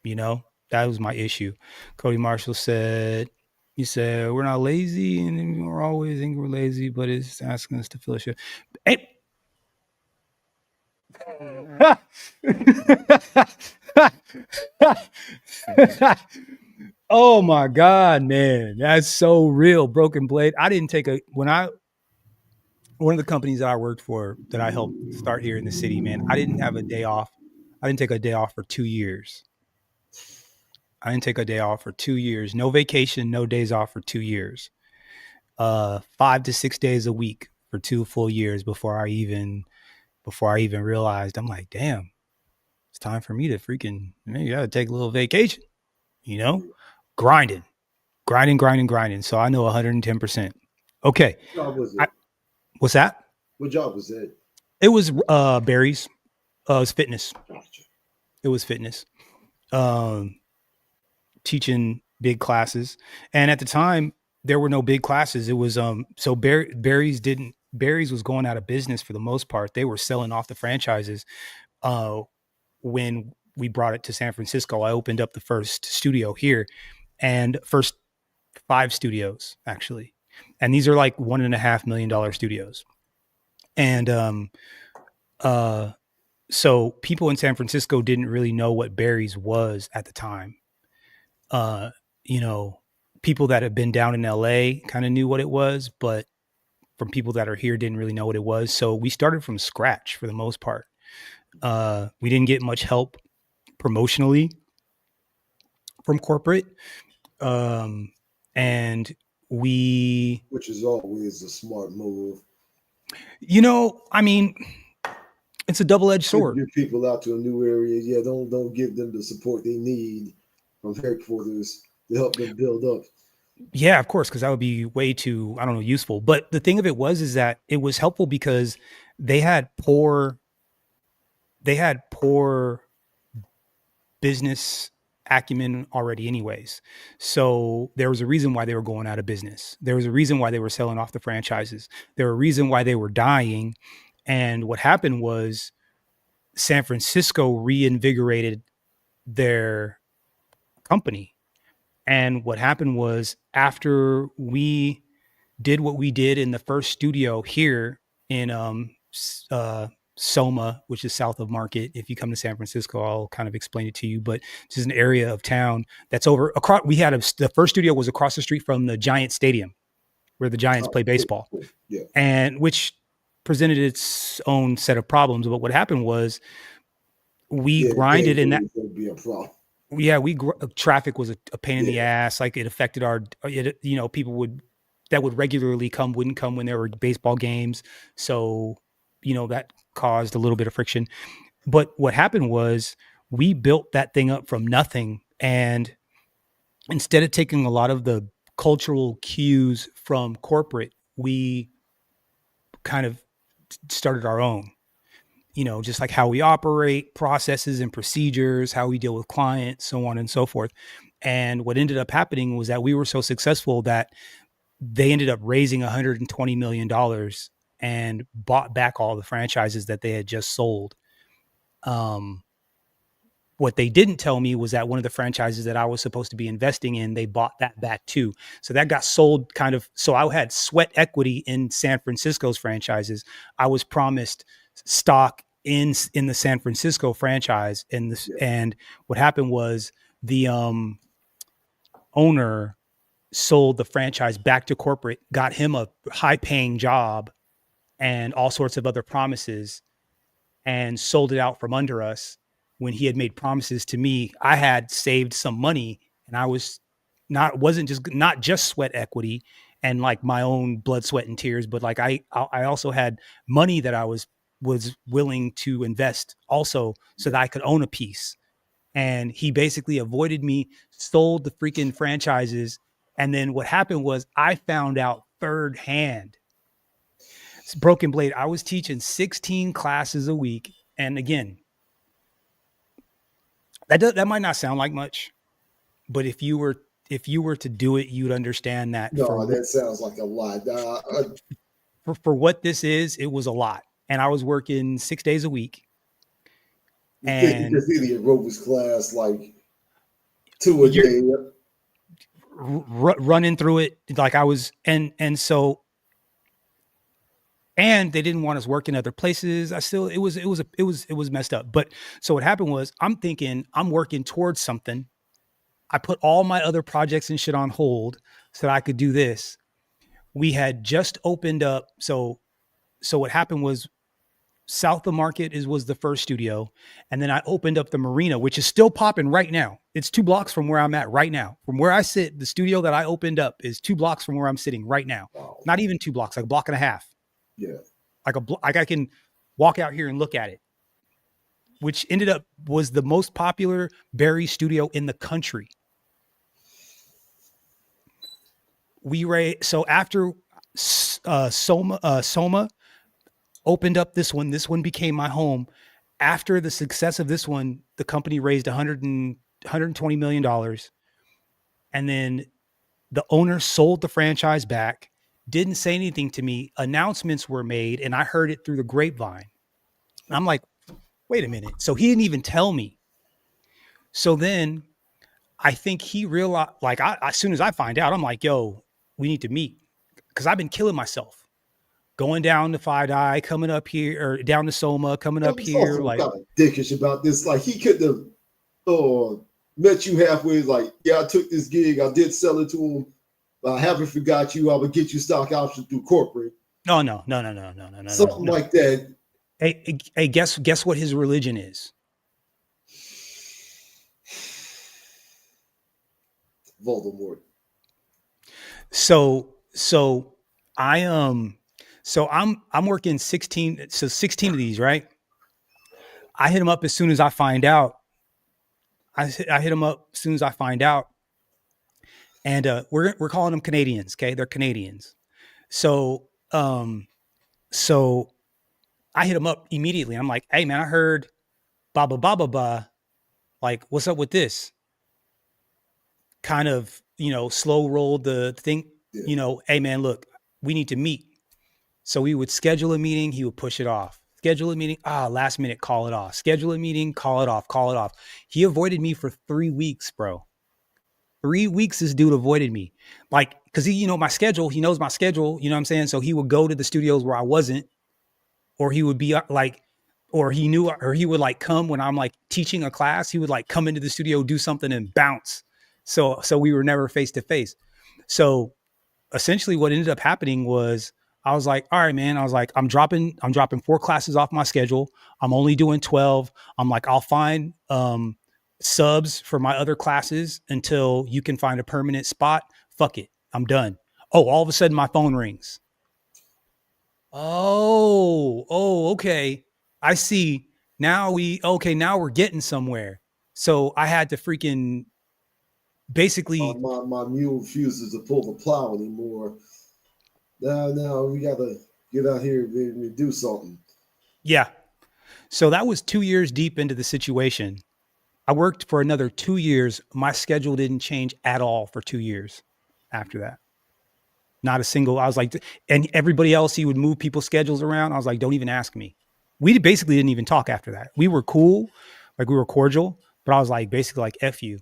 That was my issue. Cody Marshall said, we're not lazy and we're always think we're lazy, but it's asking us to fill a shit. Hey. Oh my God, man. That's so real. Broken Blade. I didn't take one of the companies that I worked for that I helped start here in the city, man, I didn't have a day off. I didn't take a day off for 2 years. No vacation, no days off for 2 years. 5 to 6 days a week for 2 full years before I even realized, I'm like, damn, it's time for me to you gotta take a little vacation, grinding. So I know 110%. Okay. What job was it? What's that? What job was it? It was Barry's. It was fitness. Gotcha. It was fitness. Teaching big classes. And at the time, there were no big classes. It was so Barry's was going out of business for the most part. They were selling off the franchises. When we brought it to San Francisco, I opened up the first studio here, and first 5 studios actually. And these are like $1.5 million studios. And so people in San Francisco didn't really know what Barry's was at the time. People that have been down in LA kind of knew what it was, but from people that are here didn't really know what it was. So we started from scratch for the most part. We didn't get much help promotionally from corporate. And which is always a smart move. I mean, it's a double-edged sword. Get people out to a new area. Yeah, don't give them the support they need from headquarters to help them build up. Yeah, of course, because that would be way too, useful. But the thing of it is that it was helpful because they had poor business acumen already anyways. So there was a reason why they were going out of business. There was a reason why they were selling off the franchises. There was a reason why they were dying. And what happened was San Francisco reinvigorated their company. And what happened was after we did what we did in the first studio here in Soma, which is south of Market. If you come to San Francisco, I'll kind of explain it to you, but it's just an area of town that's over across. We had the first studio was across the street from the Giant Stadium where the Giants play baseball, and which presented its own set of problems. But what happened was we grinded in that. Be a problem. Yeah, traffic was a pain in the ass. Like it affected people that would regularly come wouldn't come when there were baseball games. So, that caused a little bit of friction. But what happened was we built that thing up from nothing. And instead of taking a lot of the cultural cues from corporate, we kind of started our own. Just like how we operate, processes and procedures, how we deal with clients, so on and so forth. And what ended up happening was that we were so successful that they ended up raising $120 million and bought back all the franchises that they had just sold. What they didn't tell me was that one of the franchises that I was supposed to be investing in, they bought that back too. So that got sold so I had sweat equity in San Francisco's franchises. I was promised stock in the San Francisco franchise. And what happened was the owner sold the franchise back to corporate, got him a high paying job and all sorts of other promises, and sold it out from under us. When he had made promises to me, I had saved some money, and I wasn't just sweat equity and like my own blood, sweat and tears, but like I also had money that I was willing to invest also so that I could own a piece. And he basically avoided me, sold the freaking franchises. And then what happened was I found out third hand. It's Broken Blade. I was teaching 16 classes a week. And again, that might not sound like much, but if you were to do it, you'd understand that. No, that sounds like a lot. For what this is, it was a lot. And I was working 6 days a week. And this idiot Rovers class like 2 a day. Running through it like I was, and they didn't want us working other places. It was messed up. But so what happened was I'm thinking I'm working towards something. I put all my other projects and shit on hold so that I could do this. We had just opened up. So what happened was south of Market was the first studio. And then I opened up the Marina, which is still popping right now. It's 2 blocks from where I'm at right now. From where I sit, the studio that I opened up is 2 blocks from where I'm sitting right now. Wow. Not even 2 blocks, like a block and a half. Yeah. Like I can walk out here and look at it, which ended up was the most popular Barry studio in the country. So after Soma opened up this one became my home. After the success of this one, the company raised $120 million. And then the owner sold the franchise back, didn't say anything to me. Announcements were made, and I heard it through the grapevine. And I'm like, wait a minute. So he didn't even tell me. So then I think he realized, like, as soon as I find out, I'm like, yo, we need to meet. Because I've been killing myself. Going down to Five Eye, coming up here, or down to Soma, coming up here. Like, kind of dickish about this. Like, he could have met you halfway. Like, yeah, I took this gig. I did sell it to him. I haven't forgot you. I would get you stock options through corporate. No. Something like that. Hey, guess what his religion is? Voldemort. So I'm working 16 of these, right? I hit him up as soon as I find out. I hit him up as soon as I find out. And we're calling them Canadians, okay? They're Canadians. So I hit him up immediately. I'm like, hey man, I heard ba ba ba ba ba. Like, what's up with this? kind of, slow rolled the thing, hey man, look, we need to meet. So we would schedule a meeting. He would push it off. Schedule a meeting. Last minute, call it off. Schedule a meeting, call it off. He avoided me for 3 weeks, bro. 3 weeks this dude avoided me. Like, because he knows my schedule. You know what I'm saying? So he would go to the studios where I wasn't, or he would be like, or he would like come when I'm like teaching a class. He would like come into the studio, do something and bounce. So we were never face to face. So essentially what ended up happening was I was like, all right, man. I was like, I'm dropping 4 classes off my schedule. I'm only doing 12. I'm like, I'll find subs for my other classes until you can find a permanent spot. Fuck it. I'm done. Oh, all of a sudden my phone rings. Oh, okay. I see. Now we're getting somewhere. So I had to freaking basically my mule refuses to pull the plow anymore. Now we gotta get out here and do something. Yeah. So that was 2 years deep into the situation. I worked for another 2 years. My schedule didn't change at all for 2 years after that. Not a single, I was like, and everybody else, he would move people's schedules around. I was like, don't even ask me. We basically didn't even talk after that. We were cool. Like we were cordial, but I was like, basically like, F you.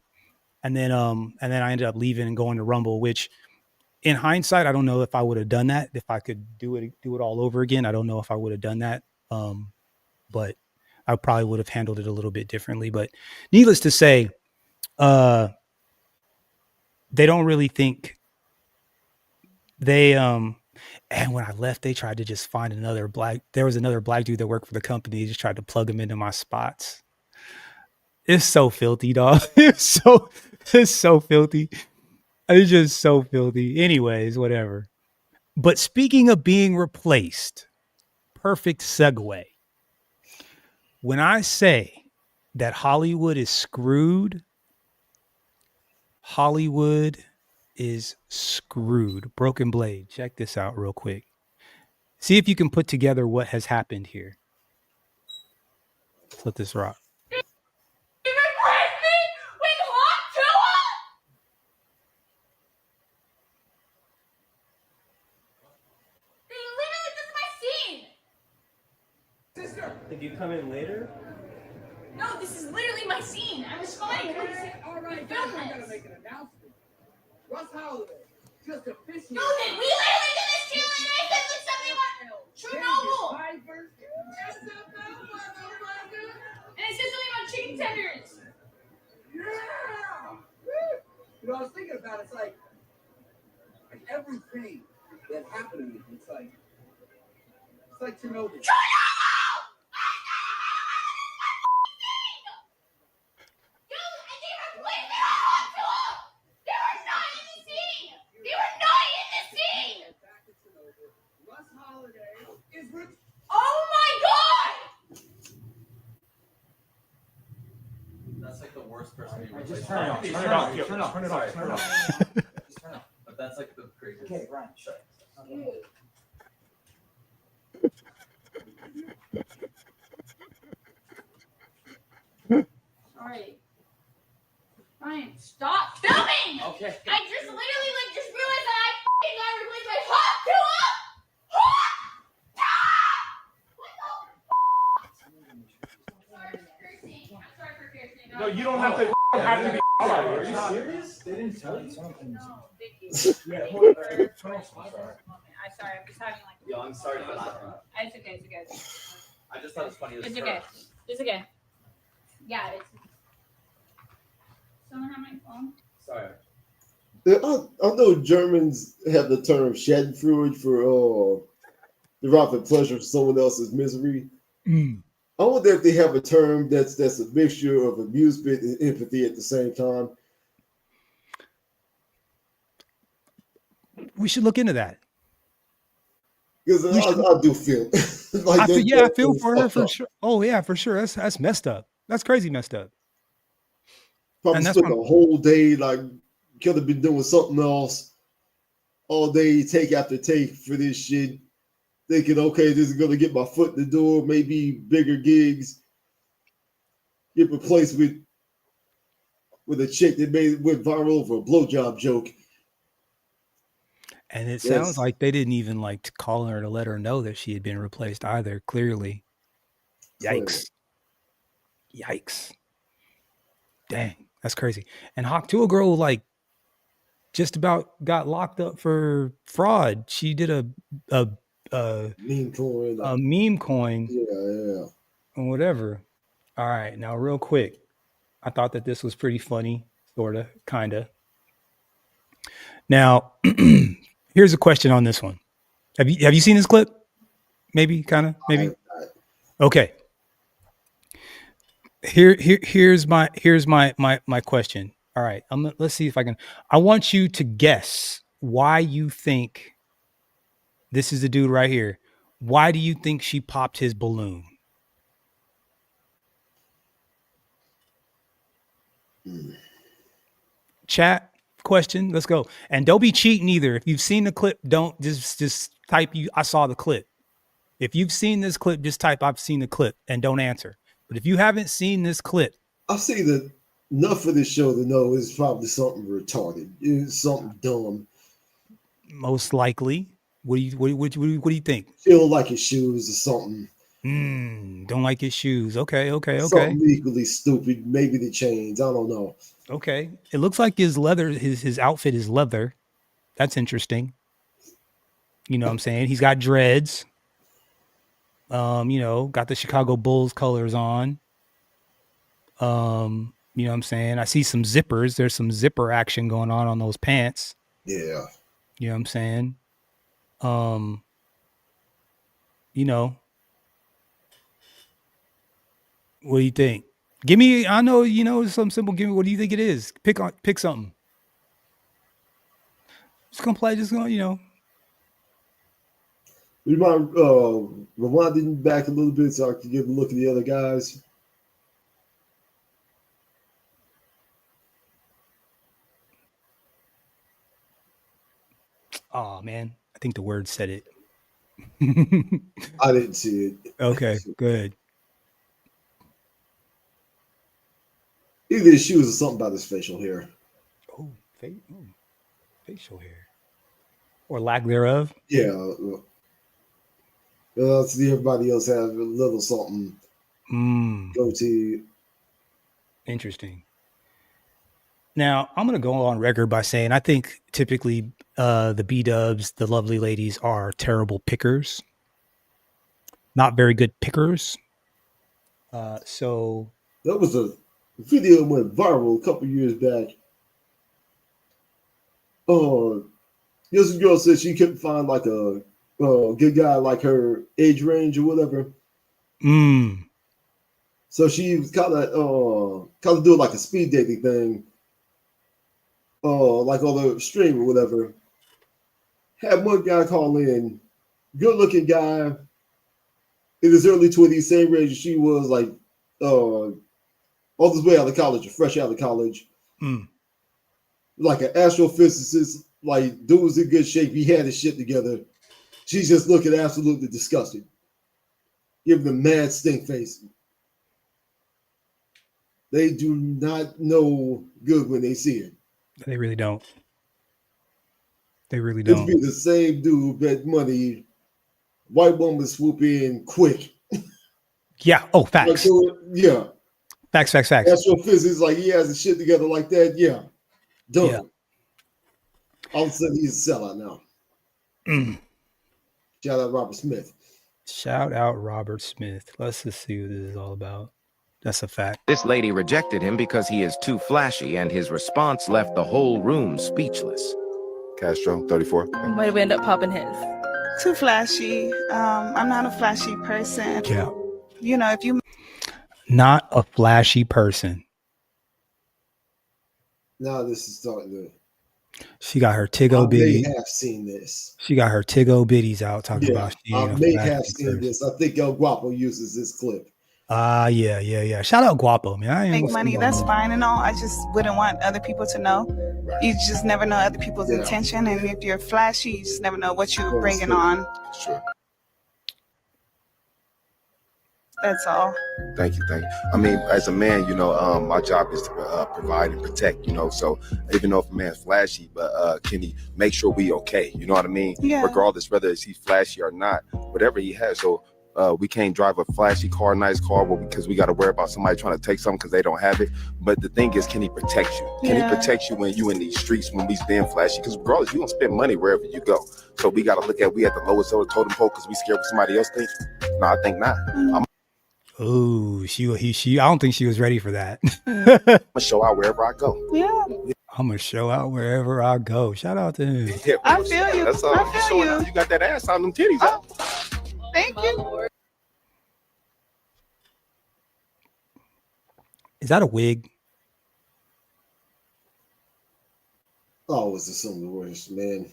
And then I ended up leaving and going to Rumble, which in hindsight, I don't know if I would have done that. If I could do it all over again, I don't know if I would have done that. But I probably would have handled it a little bit differently. But needless to say, they don't really think and when I left, they tried to just find there was another black dude that worked for the company. He just tried to plug him into my spots. It's so filthy, dog. It's so filthy. It's just so filthy. Anyways, whatever. But speaking of being replaced, perfect segue. When I say that Hollywood is screwed, Hollywood is screwed. Broken Blade. Check this out real quick. See if you can put together what has happened here. Let's let this rock. Did you come in later? No, this is literally my scene. I was fine. All right, guys, I'm gonna make an announcement. Russ Holiday just officially. No, we literally did this too, and I said like something about Chernobyl. And I said something about chicken tenders. Yeah. You know, I was thinking about it, it's like everything that happened to me. It's like Chernobyl. Oh my god! That's like the worst person you Just turn it off. Turn it off. Turn it off. Turn it off. Turn it off. Just turn it off. But that's like the craziest. Okay, Ryan, shut. Sorry. Ryan, stop filming! Okay. I just literally just realized that I f***ing got replaced by Hawk 2 up! No, you don't have to. Be. Are you serious? They didn't tell you something. No, Vicky. Yeah, hold on. I'm sorry. I'm just having like. Yo, I'm sorry for that. It's okay. I just thought it was funny. It's okay. It's okay. Yeah, it's. Someone have my phone? Sorry. I know Germans have the term Schadenfreude for the rapid pleasure of someone else's misery. I wonder if they have a term that's a mixture of amusement and empathy at the same time. We should look into that. Because I do feel like I feel for her for sure. Oh yeah, for sure. That's messed up. That's crazy messed up. Probably spent the whole day like could have been doing something else all day, take after take for this shit. Thinking, okay, this is gonna get my foot in the door, maybe bigger gigs, get replaced with with a chick that went viral for a blowjob joke. And it sounds like they didn't even like to call her to let her know that she had been replaced either. Clearly. Yikes. Yikes. Dang, that's crazy. And Hawk, to a girl like just about got locked up for fraud. She did a meme coin. Yeah. And whatever. All right, now real quick. I thought that this was pretty funny, sorta, kinda. Now, here's a question on this one. Have you seen this clip? Maybe, kinda, maybe. Okay. Here's my question. All right, let's see if I can. I want you to guess why you think this is the dude right here. Why do you think she popped his balloon? Chat question. Let's go. And don't be cheating either. If you've seen the clip, don't just type I saw the clip. If you've seen this clip, just type I've seen the clip and don't answer. But if you haven't seen this clip, I've seen enough for this show to know it's probably something retarded. It's something dumb. Most likely. What do you think? She don't like his shoes or something. Don't like his shoes. Okay. Something equally stupid. Maybe the chains. I don't know. Okay. It looks like his leather, his outfit is leather. That's interesting. You know what I'm saying? He's got dreads. Got the Chicago Bulls colors on. You know what I'm saying? I see some zippers. There's some zipper action going on those pants. Yeah. You know what I'm saying? What do you think? Give me, I know, something simple. Give me, what do you think it is? Pick something. Just gonna play, You mind rewinding back a little bit so I can get a look at the other guys? Oh man, I think the word said it. I didn't see it. Okay, good. Either his shoes or something about his facial hair. Oh, facial hair. Or lack thereof. Yeah. See, everybody else has a little something. Goatee. Interesting. Now, I'm going to go on record by saying I think typically the B-dubs, the lovely ladies, are terrible pickers. Not very good pickers. So that was a video that went viral a couple years back. This girl said she couldn't find like a good guy like her age range or whatever. So she was kind of doing like a speed dating thing. Like on the stream or whatever. Had one guy call in, good looking guy in his early 20s, same age as she was, like on his way out of college or fresh out of college. Like an astrophysicist, like dude was in good shape. He had his shit together. She's just looking absolutely disgusted. Giving them mad stink face. They do not know good when they see it. They really don't. They really don't. It'd be the same dude bet money. White woman swoop in quick. Yeah. Oh, facts. Like, yeah. Facts. Astrophysics, like he has his shit together like that. Yeah. Done. Yeah. All of a sudden he's a sellout now. Shout out Robert Smith. Shout out Robert Smith. Let's just see what this is all about. That's a fact. This lady rejected him because he is too flashy, and his response left the whole room speechless. Castro, 34. Why did we end up popping his? Too flashy. I'm not a flashy person. Yeah. If you not a flashy person. Now this is starting to. She got her Tiggo bitties. I may have seen this. She got her Tiggo bitties out talking about. I may have seen this. I think El Guapo uses this clip. Yeah. Shout out Guapo, man. I make money, that's fine and all. I just wouldn't want other people to know. Right. You just never know other people's intention, and if you're flashy, you just never know what you're bringing on. Sure. That's all. Thank you. I mean, as a man, my job is to provide and protect, so even though if a man's flashy, but can he make sure we okay? You know what I mean? Yeah. Regardless whether he's flashy or not, whatever he has. So we can't drive a flashy car, nice car, because we got to worry about somebody trying to take something because they don't have it. But the thing is, can he protect you? Can he protect you when you in these streets, when we being flashy? Because regardless, you gonna spend money wherever you go. So we got to look at we at the lowest of the totem pole because we scared what somebody else thinks. No, I think not. Oh, she. I don't think she was ready for that. I'm gonna show out wherever I go. Yeah. I'm gonna show out wherever I go. Shout out to him. Yeah, I feel you. That's all. I feel you. You got that ass on them titties. Huh? Thank you. Is that a wig? Oh, it's just some of the worst, man.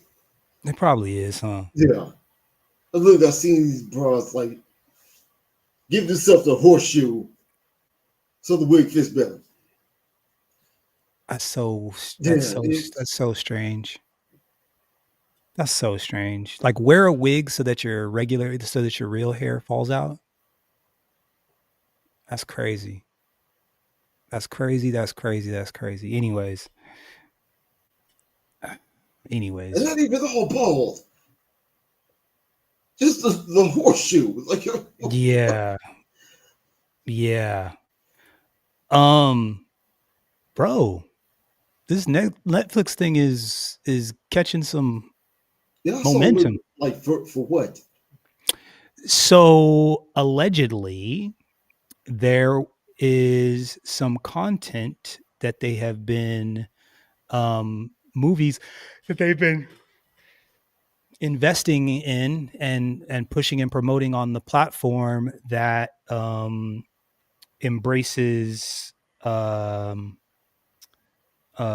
It probably is, huh? Yeah. Look, I've seen these bras like give themselves a horseshoe so the wig fits better. That's so strange. That's so strange. Like wear a wig so that your real hair falls out. That's crazy. That's crazy. Anyways. And not even all bald. Just the horseshoe. Like Yeah. Bro, this Netflix thing is catching some momentum. Like for what? So allegedly, there is some content that they have been movies that they've been investing in and pushing and promoting on the platform that embraces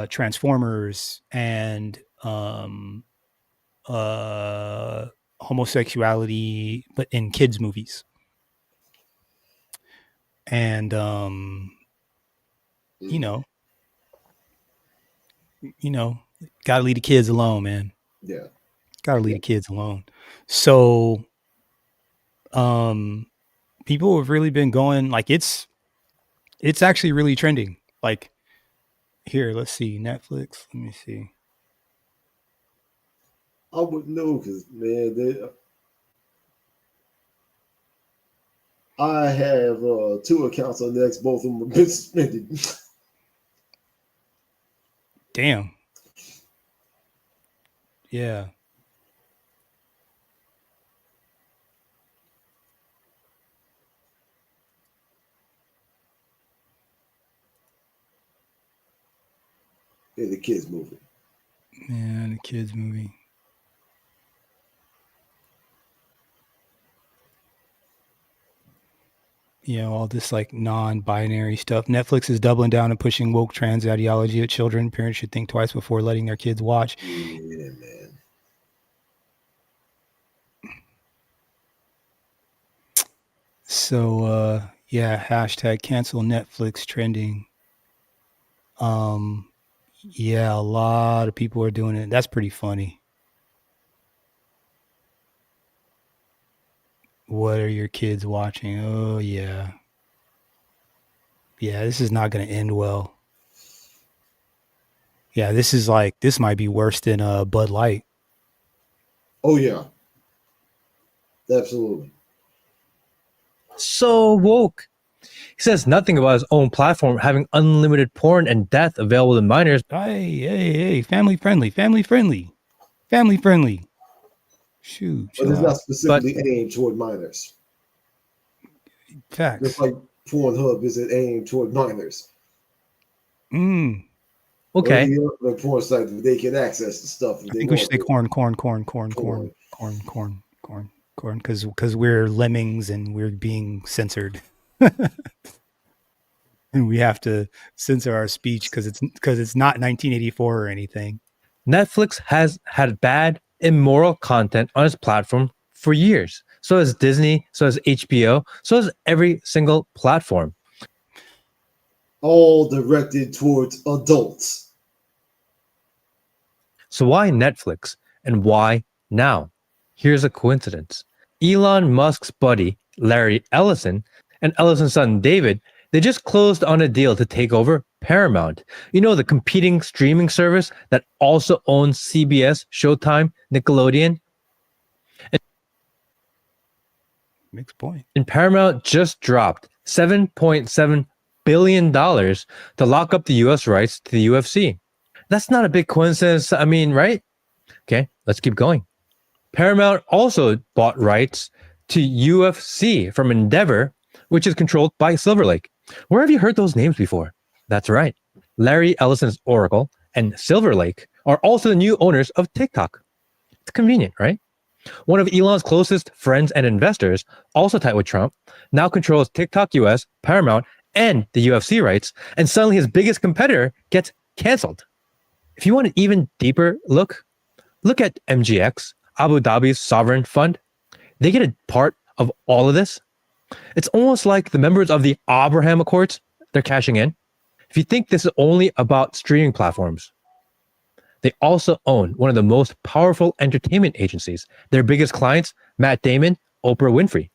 Transformers and homosexuality, but in kids movies. And gotta leave the kids alone, man. Yeah. Gotta leave the kids alone. So people have really been going, like it's actually really trending. Like here, let's see, Netflix. Let me see. I wouldn't know because man, I have 2 accounts on X. Both of them have been suspended. Damn. Yeah. Yeah, the kids movie. Yeah, the kids movie. All this like non-binary stuff. Netflix is doubling down and pushing woke trans ideology at children. Parents should think twice before letting their kids watch. Yeah, man. So hashtag cancel Netflix trending. Yeah, a lot of people are doing it. That's pretty funny. What are your kids watching? Oh yeah. Yeah, this is not going to end well. Yeah, this might be worse than Bud Light. Oh yeah. Absolutely. So woke. He says nothing about his own platform having unlimited porn and death available to minors. Hey, family friendly. Shoot. But it's not specifically aimed toward minors. Facts. Just like Pornhub isn't aimed toward minors. Okay. The porn site that they can access the stuff. I think we should say corn, because we're lemmings and we're being censored. And we have to censor our speech because it's not 1984 or anything. Netflix has had bad, immoral content on its platform for years. So has Disney, so has HBO, so has every single platform. All directed towards adults. So why Netflix and why now? Here's a coincidence. Elon Musk's buddy, Larry Ellison, and Ellison's son David, they just closed on a deal to take over Paramount. You know, the competing streaming service that also owns CBS, Showtime, Nickelodeon. Mixed point. And Paramount just dropped $7.7 billion to lock up the US rights to the UFC. That's not a big coincidence. I mean, right? Okay, let's keep going. Paramount also bought rights to UFC from Endeavor, which is controlled by Silver Lake. Where have you heard those names before? That's right. Larry Ellison's Oracle and Silver Lake are also the new owners of TikTok. It's convenient, right? One of Elon's closest friends and investors, also tied with Trump, now controls TikTok US, Paramount, and the UFC rights, and suddenly his biggest competitor gets canceled. If you want an even deeper look at MGX, Abu Dhabi's sovereign fund. They get a part of all of this. It's almost like the members of the Abraham Accords, they're cashing in. If you think this is only about streaming platforms, they also own one of the most powerful entertainment agencies. Their biggest clients, Matt Damon, Oprah Winfrey.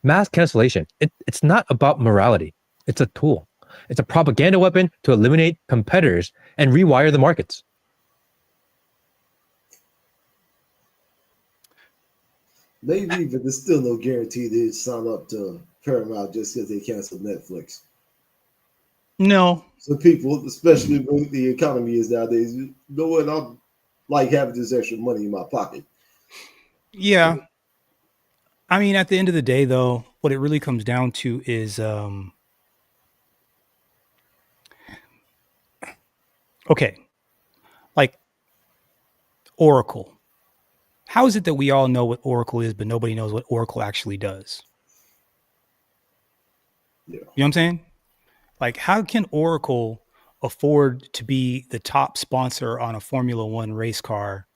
Mass cancellation, it's not about morality. It's a tool. It's a propaganda weapon to eliminate competitors and rewire the markets. Maybe, but there's still no guarantee they'd sign up to Paramount just because they canceled Netflix. No. So people, especially when the economy is nowadays, you know what? I like having this extra money in my pocket. Yeah. I mean, at the end of the day, though, what it really comes down to is, okay, like Oracle. How is it that we all know what Oracle is, but nobody knows what Oracle actually does? Yeah. You know what I'm saying? Like, how can Oracle afford to be the top sponsor on a Formula One race car?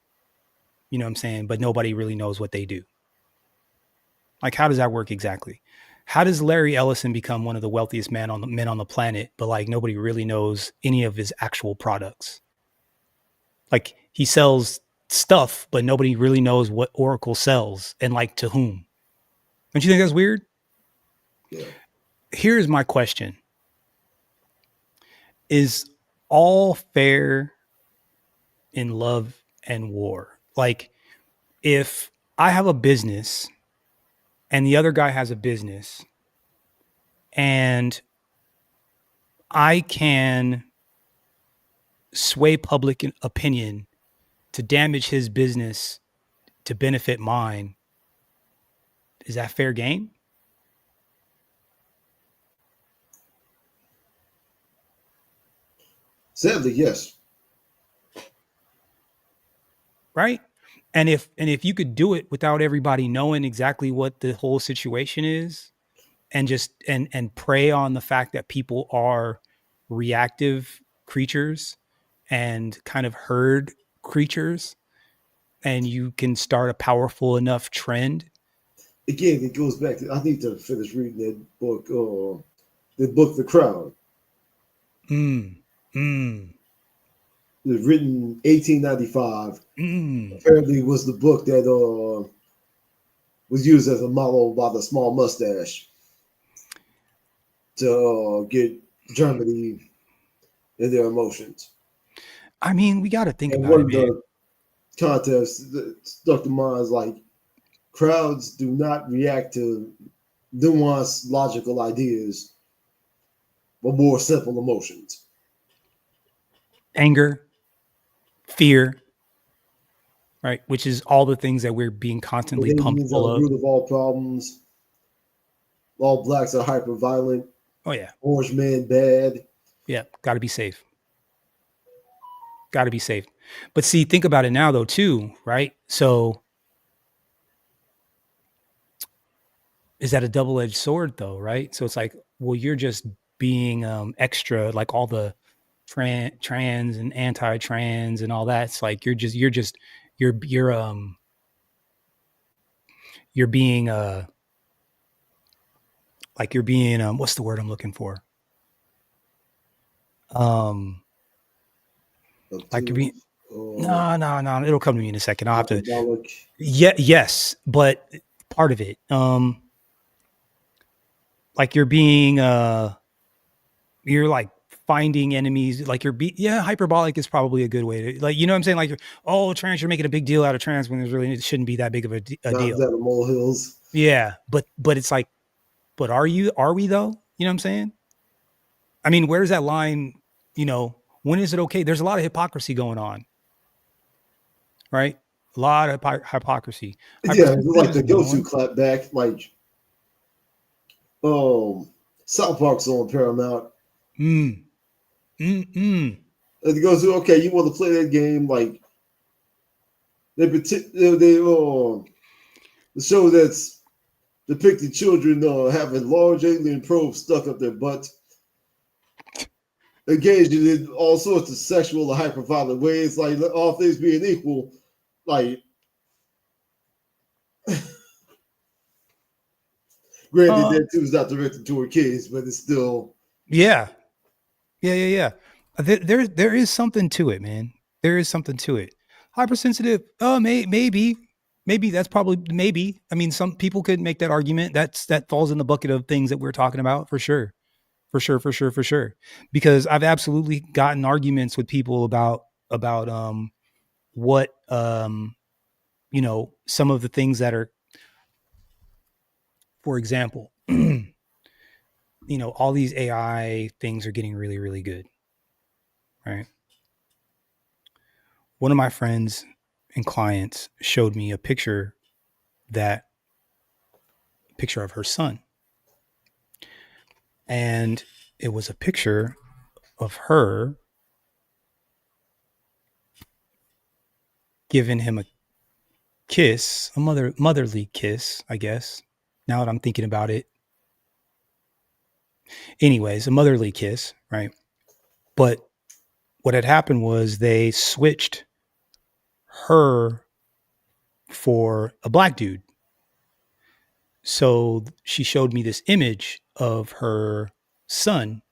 You know what I'm saying? But nobody really knows what they do. Like, how does that work exactly? How does Larry Ellison become one of the wealthiest men on the planet, but like nobody really knows any of his actual products? Like, he sells stuff, but nobody really knows what Oracle sells and like to whom. Don't you think that's weird? Yeah. Here's my question. Is all fair in love and war? Like, if I have a business and the other guy has a business and I can sway public opinion to damage his business to benefit mine, is that fair game? Sadly, yes. Right? And if you could do it without everybody knowing exactly what the whole situation is, and just and prey on the fact that people are reactive creatures and kind of herd creatures, and you can start a powerful enough trend. Again, it goes back to, I need to finish reading that book, The Crowd. It was written 1895. Apparently it was the book that was used as a model by the Small Mustache to get Germany in their emotions. I mean, we got to think and about it, one of the contests that stuck to mind is like, crowds do not react to nuanced, logical ideas, but more simple emotions. Anger, fear, right? Which is all the things that we're being constantly pumped full of. Root of all problems. All blacks are hyper violent. Oh yeah. Orange man bad. Yeah, got to be safe. Got to be safe. But see, think about it now though too, right? So is that a double-edged sword though, right? So it's like, well, you're just being extra, like all the trans and anti-trans and all that. It's like you're being like you're being what's the word I'm looking for? Like you're being no, it'll come to me in a second. I'll have to. Yeah, yes, but part of it. like you're being you're like finding enemies, like hyperbolic is probably a good way to, like, you know what I'm saying, like, trans, you're making a big deal out of trans when it shouldn't be that big of a deal. That the molehills. Yeah, but it's like, but are we though? You know what I'm saying? I mean, where's that line? You know, when is it okay? There's a lot of hypocrisy going on, right? A lot of hypocrisy. Yeah, like the go-to clap back, like South Park's on Paramount. And it goes, okay, you want to play that game, like the show that's depicting children having large alien probes stuck up their butt, engaging in all sorts of sexual or hyper-violent ways, like all things being equal, like granted that too is not directed toward kids, but it's still yeah. There is something to it, man. There is something to it. Hypersensitive. Oh, maybe that's probably maybe. I mean, some people could make that argument. That falls in the bucket of things that we're talking about for sure. Because I've absolutely gotten arguments with people about what you know, some of the things that are, for example, you know, all these AI things are getting really, really good. Right. One of my friends and clients showed me a picture of her son. And it was a picture of her giving him a kiss, a motherly kiss, I guess. Now that I'm thinking about it. Anyways, a motherly kiss, right? But what had happened was they switched her for a black dude. So she showed me this image of her son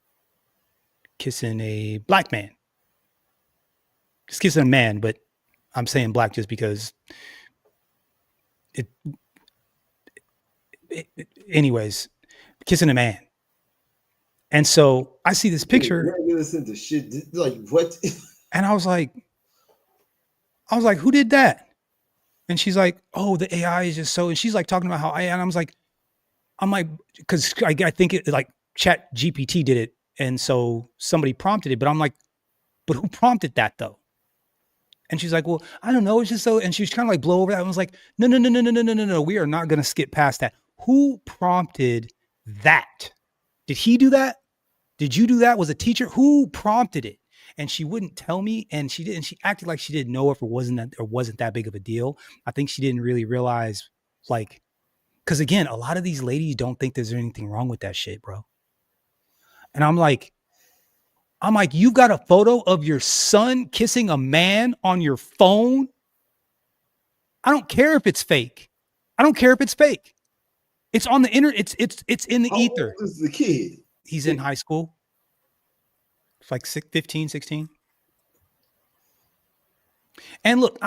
kissing a black man. Just kissing a man, but I'm saying black just because anyways, kissing a man. And so I see this picture. Listen to shit like what? And I was like, who did that? And she's like, oh, the AI is just so, and she's like talking about how and I'm like, because I think it like Chat GPT did it. And so somebody prompted it, but I'm like, but who prompted that though? And she's like, well, I don't know. It's just so, and she was trying to like blow over that. I was like, no. We are not going to skip past that. Who prompted that? Did he do that? Did you do that? Was a teacher? Who prompted it? And she wouldn't tell me. And she didn't. She acted like she didn't know if it wasn't that big of a deal. I think she didn't really realize, like, because again, a lot of these ladies don't think there's anything wrong with that shit, bro. And I'm like, you've got a photo of your son kissing a man on your phone. I don't care if it's fake. It's on the internet. It's in the ether. How old is the kid? He's in high school. It's like 15, 16. And look,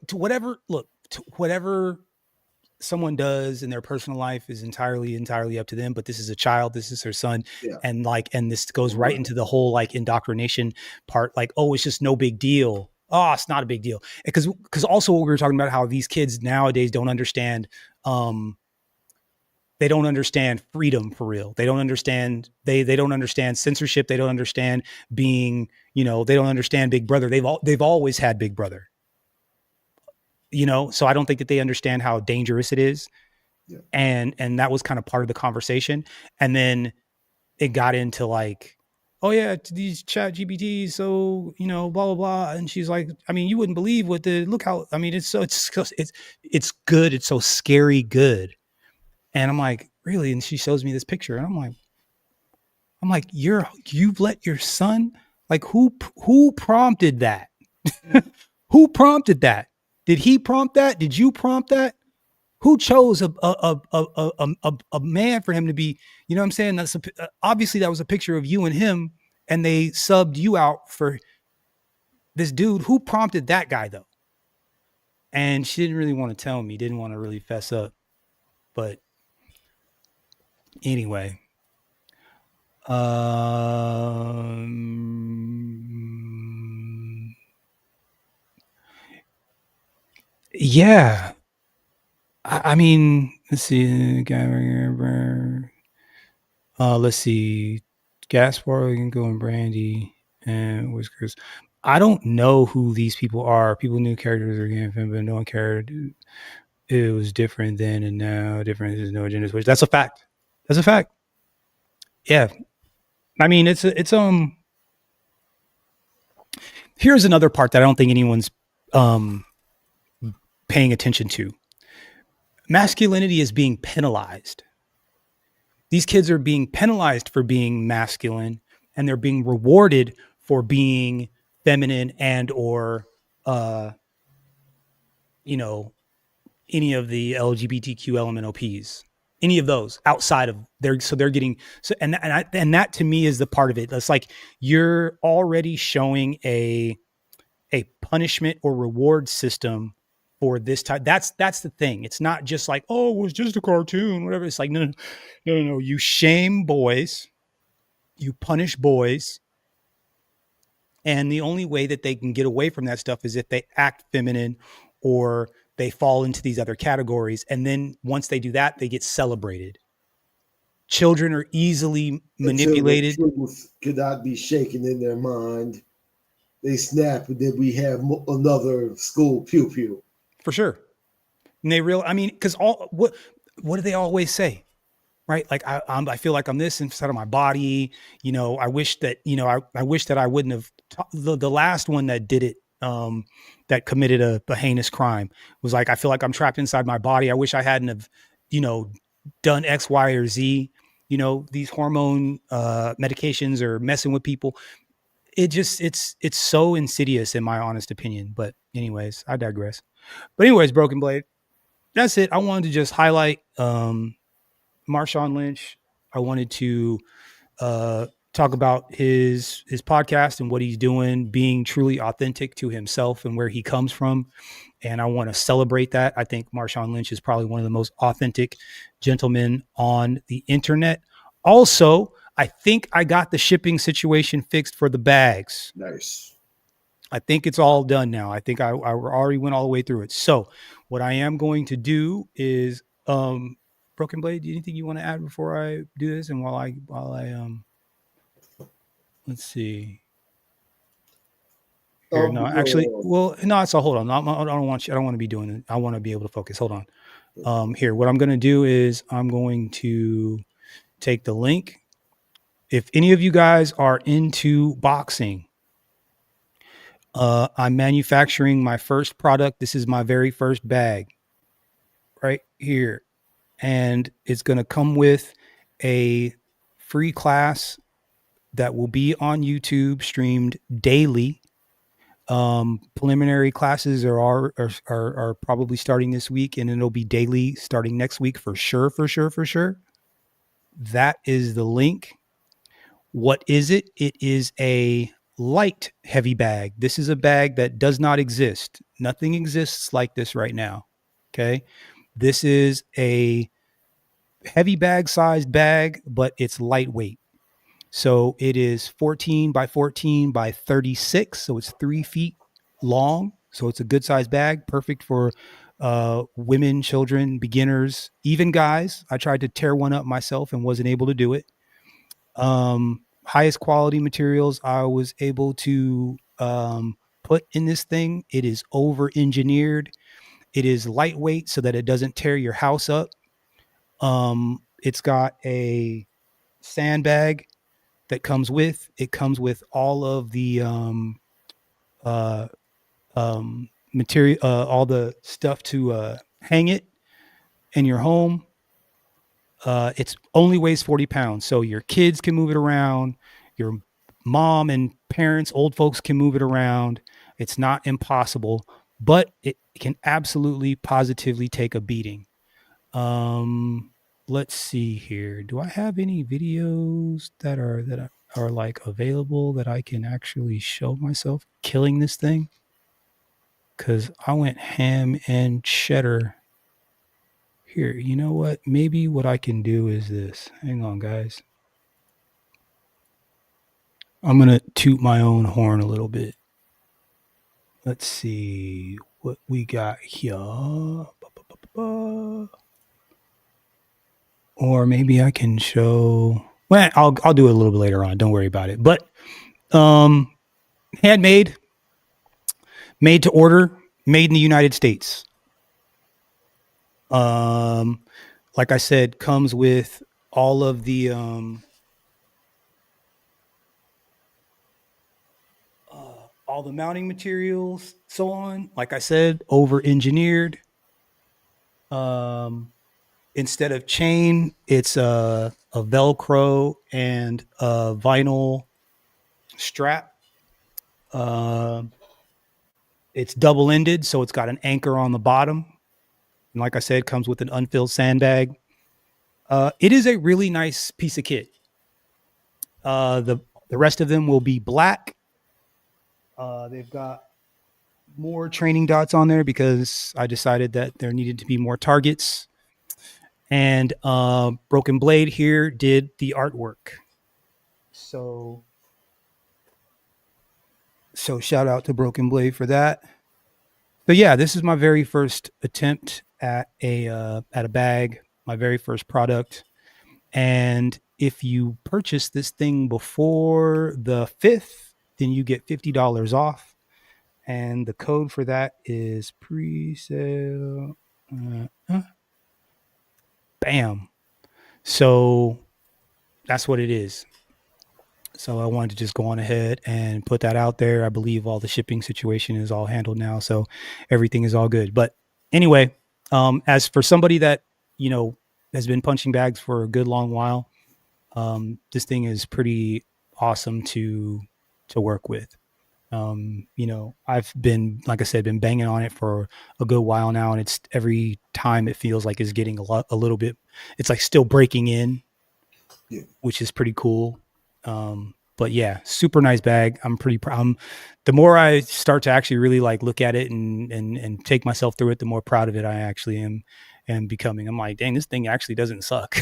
to whatever someone does in their personal life is entirely up to them. But this is a child. This is her son. Yeah. And this goes right into the whole like indoctrination part. Like, oh, it's just no big deal. Oh, it's not a big deal. Because also what we were talking about, how these kids nowadays don't understand, they don't understand freedom for real. They don't understand, they don't understand censorship. They don't understand being, they don't understand Big Brother. They've always had Big Brother, so I don't think that they understand how dangerous it is. Yeah. And that was kind of part of the conversation. And then it got into like, oh yeah, these Chat GPTs, so, blah, blah, blah. And she's like, I mean, you wouldn't believe it's good. It's so scary good. And I'm like, really? And she shows me this picture, and I'm like, you've let your son, like, who prompted that? Who prompted that? Did he prompt that? Did you prompt that? Who chose a man for him to be? You know what I'm saying? That's obviously that was a picture of you and him, and they subbed you out for this dude. Who prompted that guy though? And she didn't really want to tell me. Didn't want to really fess up, but. Anyway, Yeah. I mean, let's see. Let's see. Gaspar, Lingo, and Brandy, and Whiskers. I don't know who these people are. People knew characters were getting film, but no one cared. It was different then and now. Different. There's no agenda switch. That's a fact. That's a fact. Yeah. I mean, it's here's another part that I don't think anyone's paying attention to. Masculinity is being penalized. These kids are being penalized for being masculine, and they're being rewarded for being feminine and or any of the LGBTQ element OPs, any of those outside of their, so they're getting, so, and that to me is the part of it. That's like, you're already showing a punishment or reward system for this type. That's the thing. It's not just like, oh, it was just a cartoon, whatever. It's like, no. You shame boys, you punish boys, and the only way that they can get away from that stuff is if they act feminine or they fall into these other categories. And then once they do that, they get celebrated. Children are easily manipulated. Until the truth cannot be shaken in their mind. They snap, and then we have another school pew pew. For sure. And they because what do they always say? Right? Like I feel like I'm this inside of my body. I wish that, I wish that I wouldn't have the last one that did it, that committed a heinous crime was like, I feel like I'm trapped inside my body. I wish I hadn't have, done X, Y, or Z. These hormone medications are messing with people. It just, it's so insidious in my honest opinion. But anyways, I digress. But anyways, Broken Blade, that's it. I wanted to just highlight Marshawn Lynch. I wanted to talk about his podcast and what he's doing, being truly authentic to himself and where he comes from. And I want to celebrate that. I think Marshawn Lynch is probably one of the most authentic gentlemen on the internet. Also, I think I got the shipping situation fixed for the bags. Nice. I think it's all done now. I think I already went all the way through it. So what I am going to do is, Broken Blade, anything you want to add before I do this? And while I let's see. Here, no, actually, well, no, so hold on. I don't want to be doing it. I want to be able to focus. Hold on. Here, what I'm going to do is I'm going to take the link. If any of you guys are into boxing, I'm manufacturing my first product. This is my very first bag right here. And it's going to come with a free class that will be on YouTube, streamed daily. Preliminary classes are probably starting this week, and it'll be daily starting next week for sure. That is the link. What is it? It is a light heavy bag. This is a bag that does not exist. Nothing exists like this right now. Okay. This is a heavy bag sized bag, but it's lightweight. So it is 14 by 14 by 36. So it's 3 feet long. So it's a good sized bag, perfect for women, children, beginners, even guys. I tried to tear one up myself and wasn't able to do it. Highest quality materials I was able to put in this thing. It is over engineered. It is lightweight so that it doesn't tear your house up. It's got a sandbag that comes with. It comes with all of the material, all the stuff to hang it in your home. It's only weighs 40 pounds. So your kids can move it around. Your mom and parents, old folks can move it around. It's not impossible, but it can absolutely positively take a beating. Let's see here. Do I have any videos that are like available that I can actually show myself killing this thing? Cause I went ham and cheddar. Here, you know what? Maybe what I can do is this. Hang on, guys. I'm gonna toot my own horn a little bit. Let's see what we got here. Or maybe I can show. Well, I'll do it a little bit later on. Don't worry about it. But handmade, made to order, made in the United States. Like I said, comes with all of the all the mounting materials, so on. Like I said, over engineered. Instead of chain, it's a Velcro and a vinyl strap. It's double-ended, so it's got an anchor on the bottom. And like I said, comes with an unfilled sandbag. It is a really nice piece of kit. The rest of them will be black. They've got more training dots on there because I decided that there needed to be more targets. And Broken Blade here did the artwork. So shout out to Broken Blade for that. But yeah, this is my very first attempt at a bag, my very first product. And if you purchase this thing before the 5th, then you get $50 off. And the code for that is pre-sale. Bam. So that's what it is. So I wanted to just go on ahead and put that out there. I believe all the shipping situation is all handled now, so everything is all good. But anyway, as for somebody that, you know, has been punching bags for a good long while, this thing is pretty awesome to work with. You know, I've been, like I said, been banging on it for a good while now, and it's every time it feels like it's getting a little bit, it's like still breaking in, which is pretty cool. But yeah, super nice bag. I'm pretty proud. The more I start to actually really like look at it and take myself through it, the more proud of it I actually am becoming. I'm like, dang, this thing actually doesn't suck.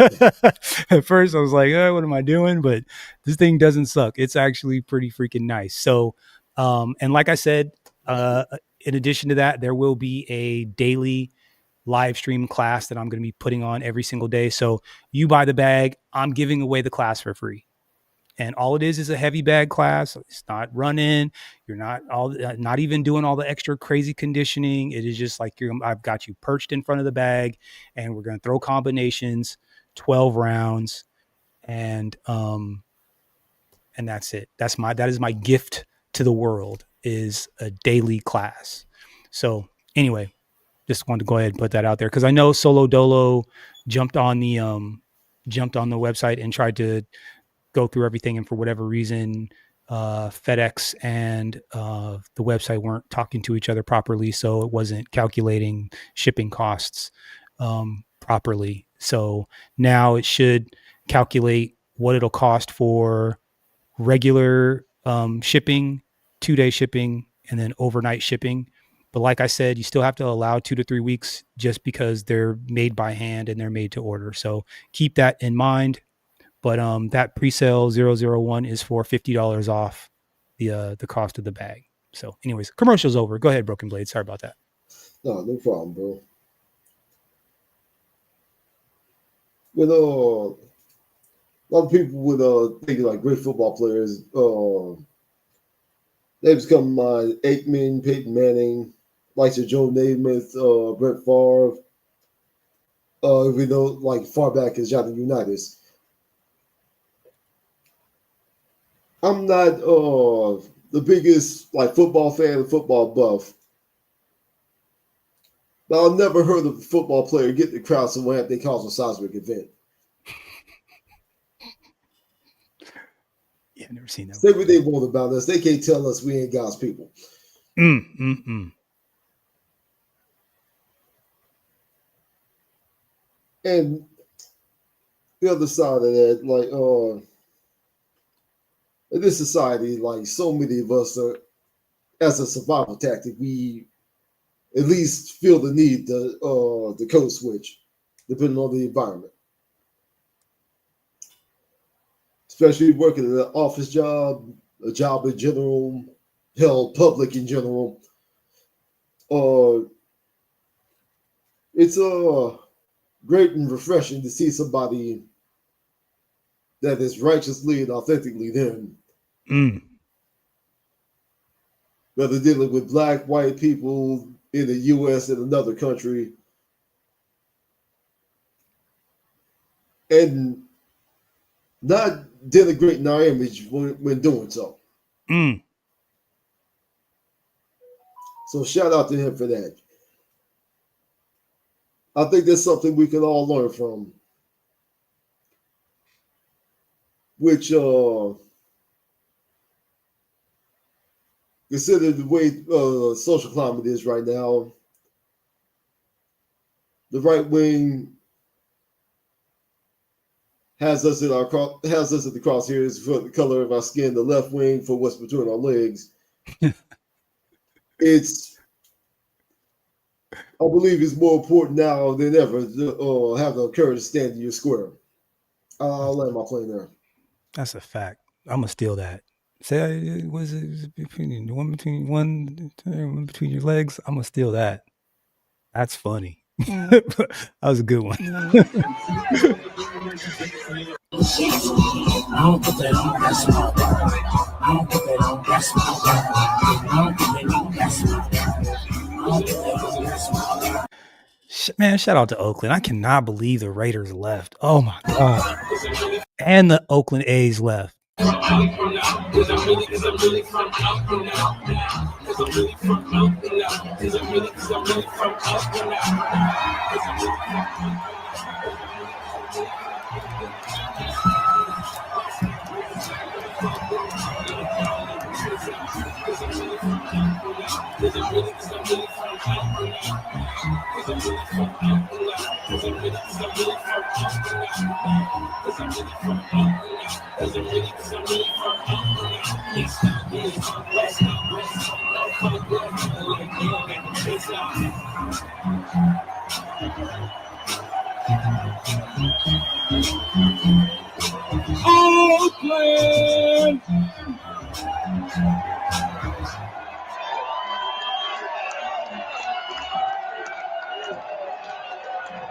At first I was like, oh, what am I doing? But this thing doesn't suck. It's actually pretty freaking nice. So, and like I said, in addition to that, there will be a daily live stream class that I'm going to be putting on every single day. So you buy the bag, I'm giving away the class for free. And all it is a heavy bag class. It's not running. You're not even doing all the extra crazy conditioning. It is just like I've got you perched in front of the bag, and we're going to throw combinations, 12 rounds, and that's it. That is my gift to the world, is a daily class. So anyway, just wanted to go ahead and put that out there because I know Solo Dolo jumped on the website and tried to go through everything, and for whatever reason, FedEx and the website weren't talking to each other properly, so it wasn't calculating shipping costs properly. So now it should calculate what it'll cost for regular shipping, 2-day shipping, and then overnight shipping. But like I said, you still have to allow 2 to 3 weeks just because they're made by hand and they're made to order. So keep that in mind. But that pre-sale 001 is for $50 off the cost of the bag. So anyways, commercial's over. Go ahead, Broken Blade. Sorry about that. No problem, bro. With a lot of people would think like great football players, they become Aikman, Peyton Manning, likes of Joe Namath, Brett Favre. We know like far back as Johnny Unitas. I'm not the biggest like football fan or football buff, but I've never heard of a football player get the crowd so ramp they cause a seismic event. Yeah, I've never seen that. Say what they want about us. They can't tell us we ain't God's people. And the other side of that, like in this society, like so many of us are, as a survival tactic, we at least feel the need to code switch, depending on the environment. especially working in an office job, a job in general, hell, public in general. It's great and refreshing to see somebody that is righteously and authentically them. Whether dealing with black, white people in the U.S. and another country, and not denigrating our image when doing so. So shout out to him for that. I think that's something we can all learn from. Which consider the way social climate is right now, the right wing has us at the crosshairs for the color of our skin, the left wing for what's between our legs. I believe it's more important now than ever to have the courage to stand in your square. I'll land my plane there. That's a fact. I'm gonna steal that. Say, was it between your legs? I'm gonna steal that. That's funny. That was a good one. Man, shout out to Oakland. I cannot believe the Raiders left. Oh my god. And the Oakland A's left. Oakland!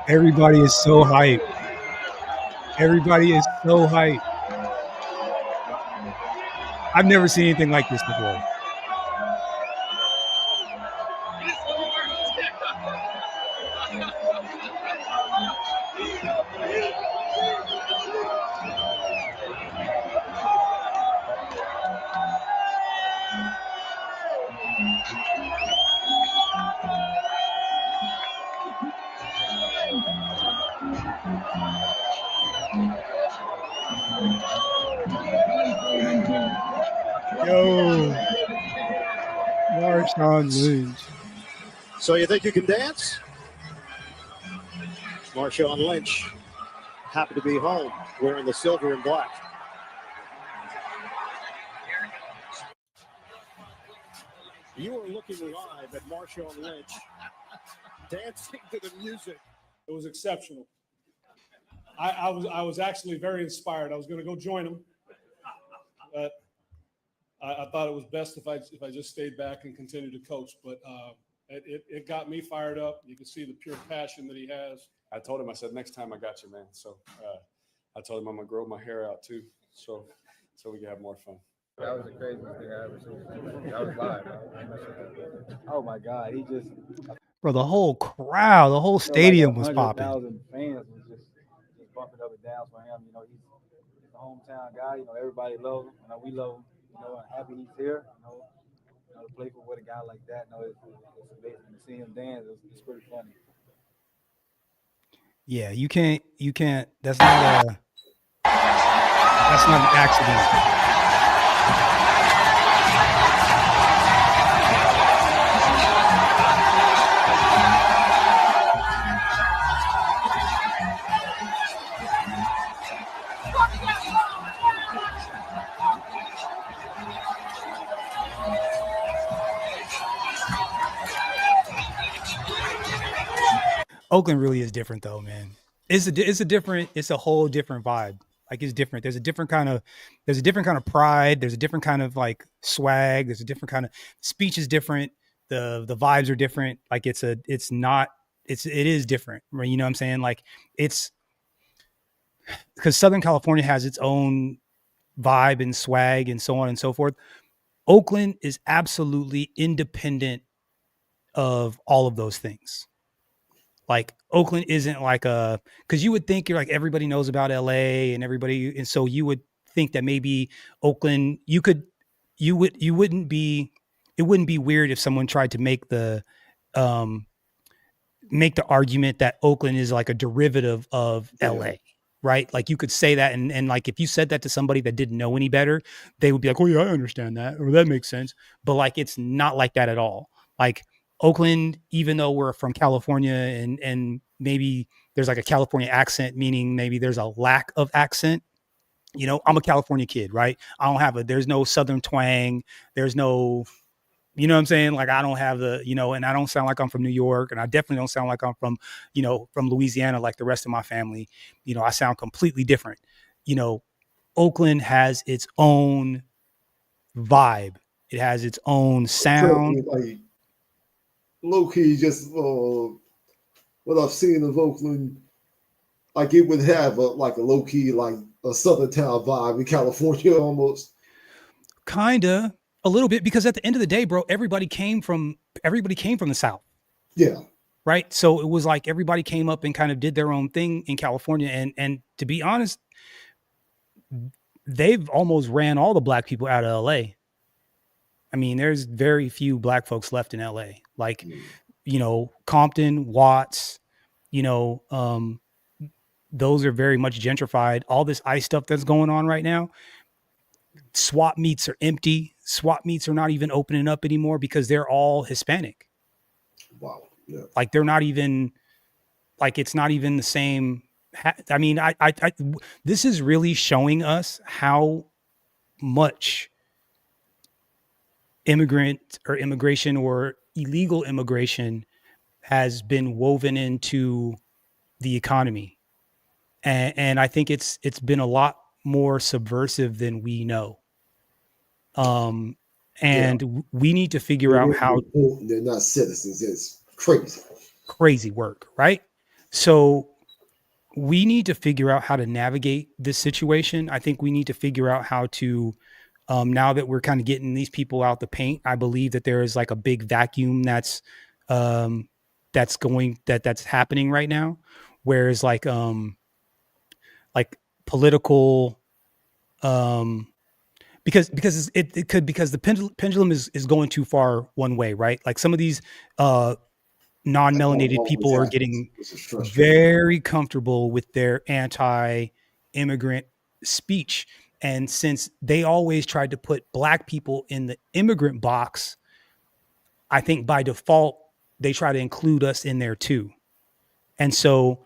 Everybody is so hyped. Everybody is so hyped. I've never seen anything like this before. Yo, Marshawn Lynch. So you think you can dance? Marshawn Lynch, happy to be home, wearing the silver and black. You are looking live at Marshawn Lynch dancing to the music. It was exceptional. I was actually very inspired. I was going to go join him, but I thought it was best if I just stayed back and continued to coach. But it got me fired up. You can see the pure passion that he has. I told him, I said, next time I got you, man. So I told him I'm gonna grow my hair out too, so we can have more fun. That was the craziest thing I ever seen. That was live. Oh my God, he just. Bro, the whole crowd, the whole stadium was popping. 100,000 fans was just bumping up and down for him. You know, he's a hometown guy. You know, everybody loves him. You know, we love him. You know, I'm happy he's here. You know, to play for with a guy like that. You know, it's amazing to see him dance. It's pretty funny. Yeah, you can't. That's not an accident. Oakland really is different though, man. It's a whole different vibe. Like it's different. There's a different kind of pride. There's a different kind of like swag. There's a different kind of speech is different. The vibes are different. Like it is different. Right? You know what I'm saying? Like it's because Southern California has its own vibe and swag and so on and so forth. Oakland is absolutely independent of all of those things. Like Oakland isn't like because you would think you're like everybody knows about LA and everybody, and so you would think that maybe Oakland it wouldn't be weird if someone tried to make the argument that Oakland is like a derivative of LA. Right? Like you could say that and like if you said that to somebody that didn't know any better, they would be like, oh yeah, I understand that, or that makes sense. But like it's not like that at all. Like Oakland, even though we're from California and maybe there's like a California accent, meaning maybe there's a lack of accent. You know, I'm a California kid, right? There's no Southern twang. There's no, you know what I'm saying? Like I don't have the, and I don't sound like I'm from New York, and I definitely don't sound like I'm from, from Louisiana, like the rest of my family. I sound completely different. Oakland has its own vibe. It has its own sound. Like low key, just what I've seen of Oakland, like it would have a low key, like a Southern town vibe in California almost. Kinda. A little bit, because at the end of the day, bro, everybody came from the South. Yeah. Right. So it was like everybody came up and kind of did their own thing in California. And to be honest, they've almost ran all the black people out of LA. I mean, there's very few black folks left in LA. Like, Compton, Watts, those are very much gentrified. All this ICE stuff that's going on right now. Swap meets are empty. Swap meets are not even opening up anymore because they're all Hispanic. Wow. Yeah. Like they're not even, like it's not even the same. I mean, this is really showing us how much immigration or illegal immigration has been woven into the economy. And I think it's been a lot more subversive than we know. We need to figure out how they're not citizens. It's crazy work, right? So we need to figure out how to navigate this situation. I think we need to figure out how to, now that we're kind of getting these people out the paint, I believe that there is like a big vacuum that's happening right now. Whereas like political, because the pendulum is going too far one way, right? Like some of these non-melanated people are getting very comfortable with their anti-immigrant speech. And since they always tried to put black people in the immigrant box, I think by default, they try to include us in there too. And so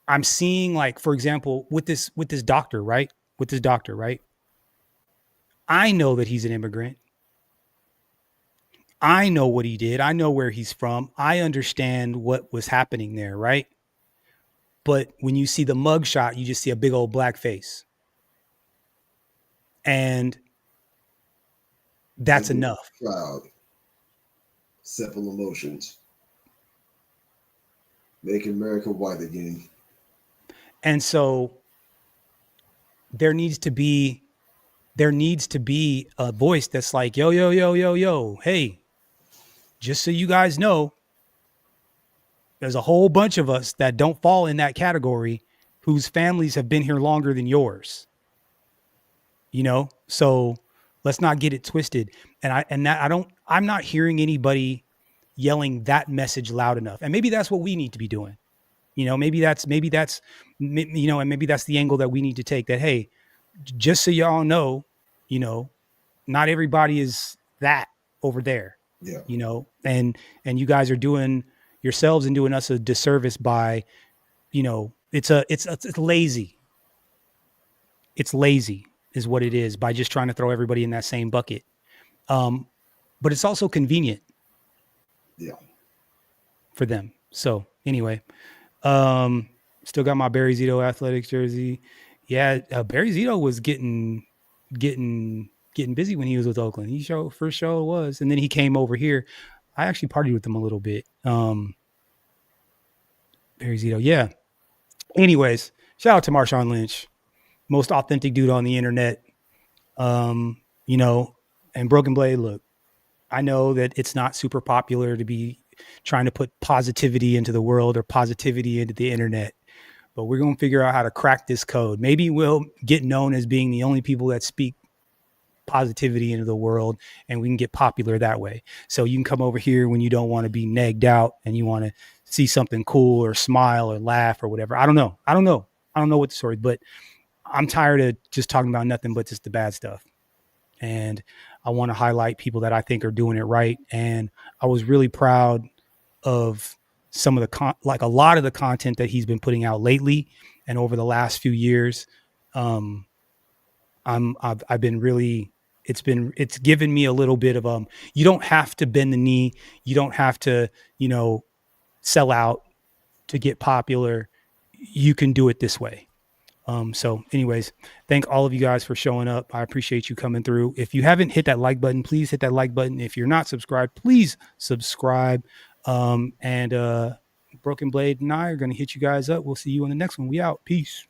I'm seeing, like, for example, with this doctor, right? I know that he's an immigrant. I know what he did. I know where he's from. I understand what was happening there, right? But when you see the mugshot, you just see a big old black face. And that's enough. Proud. Simple emotions. Make America white again. And so there needs to be a voice that's like, yo, hey, just so you guys know, there's a whole bunch of us that don't fall in that category whose families have been here longer than yours. So let's not get it twisted. I'm not hearing anybody yelling that message loud enough. And maybe that's what we need to be doing. Maybe that's and maybe that's the angle that we need to take, that, hey, just so y'all know, not everybody is that over there. Yeah. And you guys are doing yourselves and doing us a disservice by, it's lazy. It's lazy is what it is, by just trying to throw everybody in that same bucket. But it's also convenient. Yeah. For them. So anyway, still got my Barry Zito Athletics jersey. Barry Zito was getting busy when he was with Oakland. First show was, and then he came over here. I actually partied with him a little bit. Barry Zito, yeah. Anyways, shout out to Marshawn Lynch, most authentic dude on the internet. And Broken Blade, look, I know that it's not super popular to be trying to put positivity into the world or positivity into the internet, but we're going to figure out how to crack this code. Maybe we'll get known as being the only people that speak positivity into the world, and we can get popular that way. So you can come over here when you don't want to be negged out and you want to see something cool or smile or laugh or whatever. I don't know what the story, but I'm tired of just talking about nothing but just the bad stuff. And I want to highlight people that I think are doing it right. And I was really proud of some of the a lot of the content that he's been putting out lately and over the last few years. I've been really, it's given me a little bit of, you don't have to bend the knee. You don't have to, sell out to get popular. You can do it this way. So anyways, thank all of you guys for showing up. I appreciate you coming through. If you haven't hit that like button, please hit that like button. If you're not subscribed, please subscribe. And Broken Blade and I are going to hit you guys up. We'll see you on the next one. We out. Peace.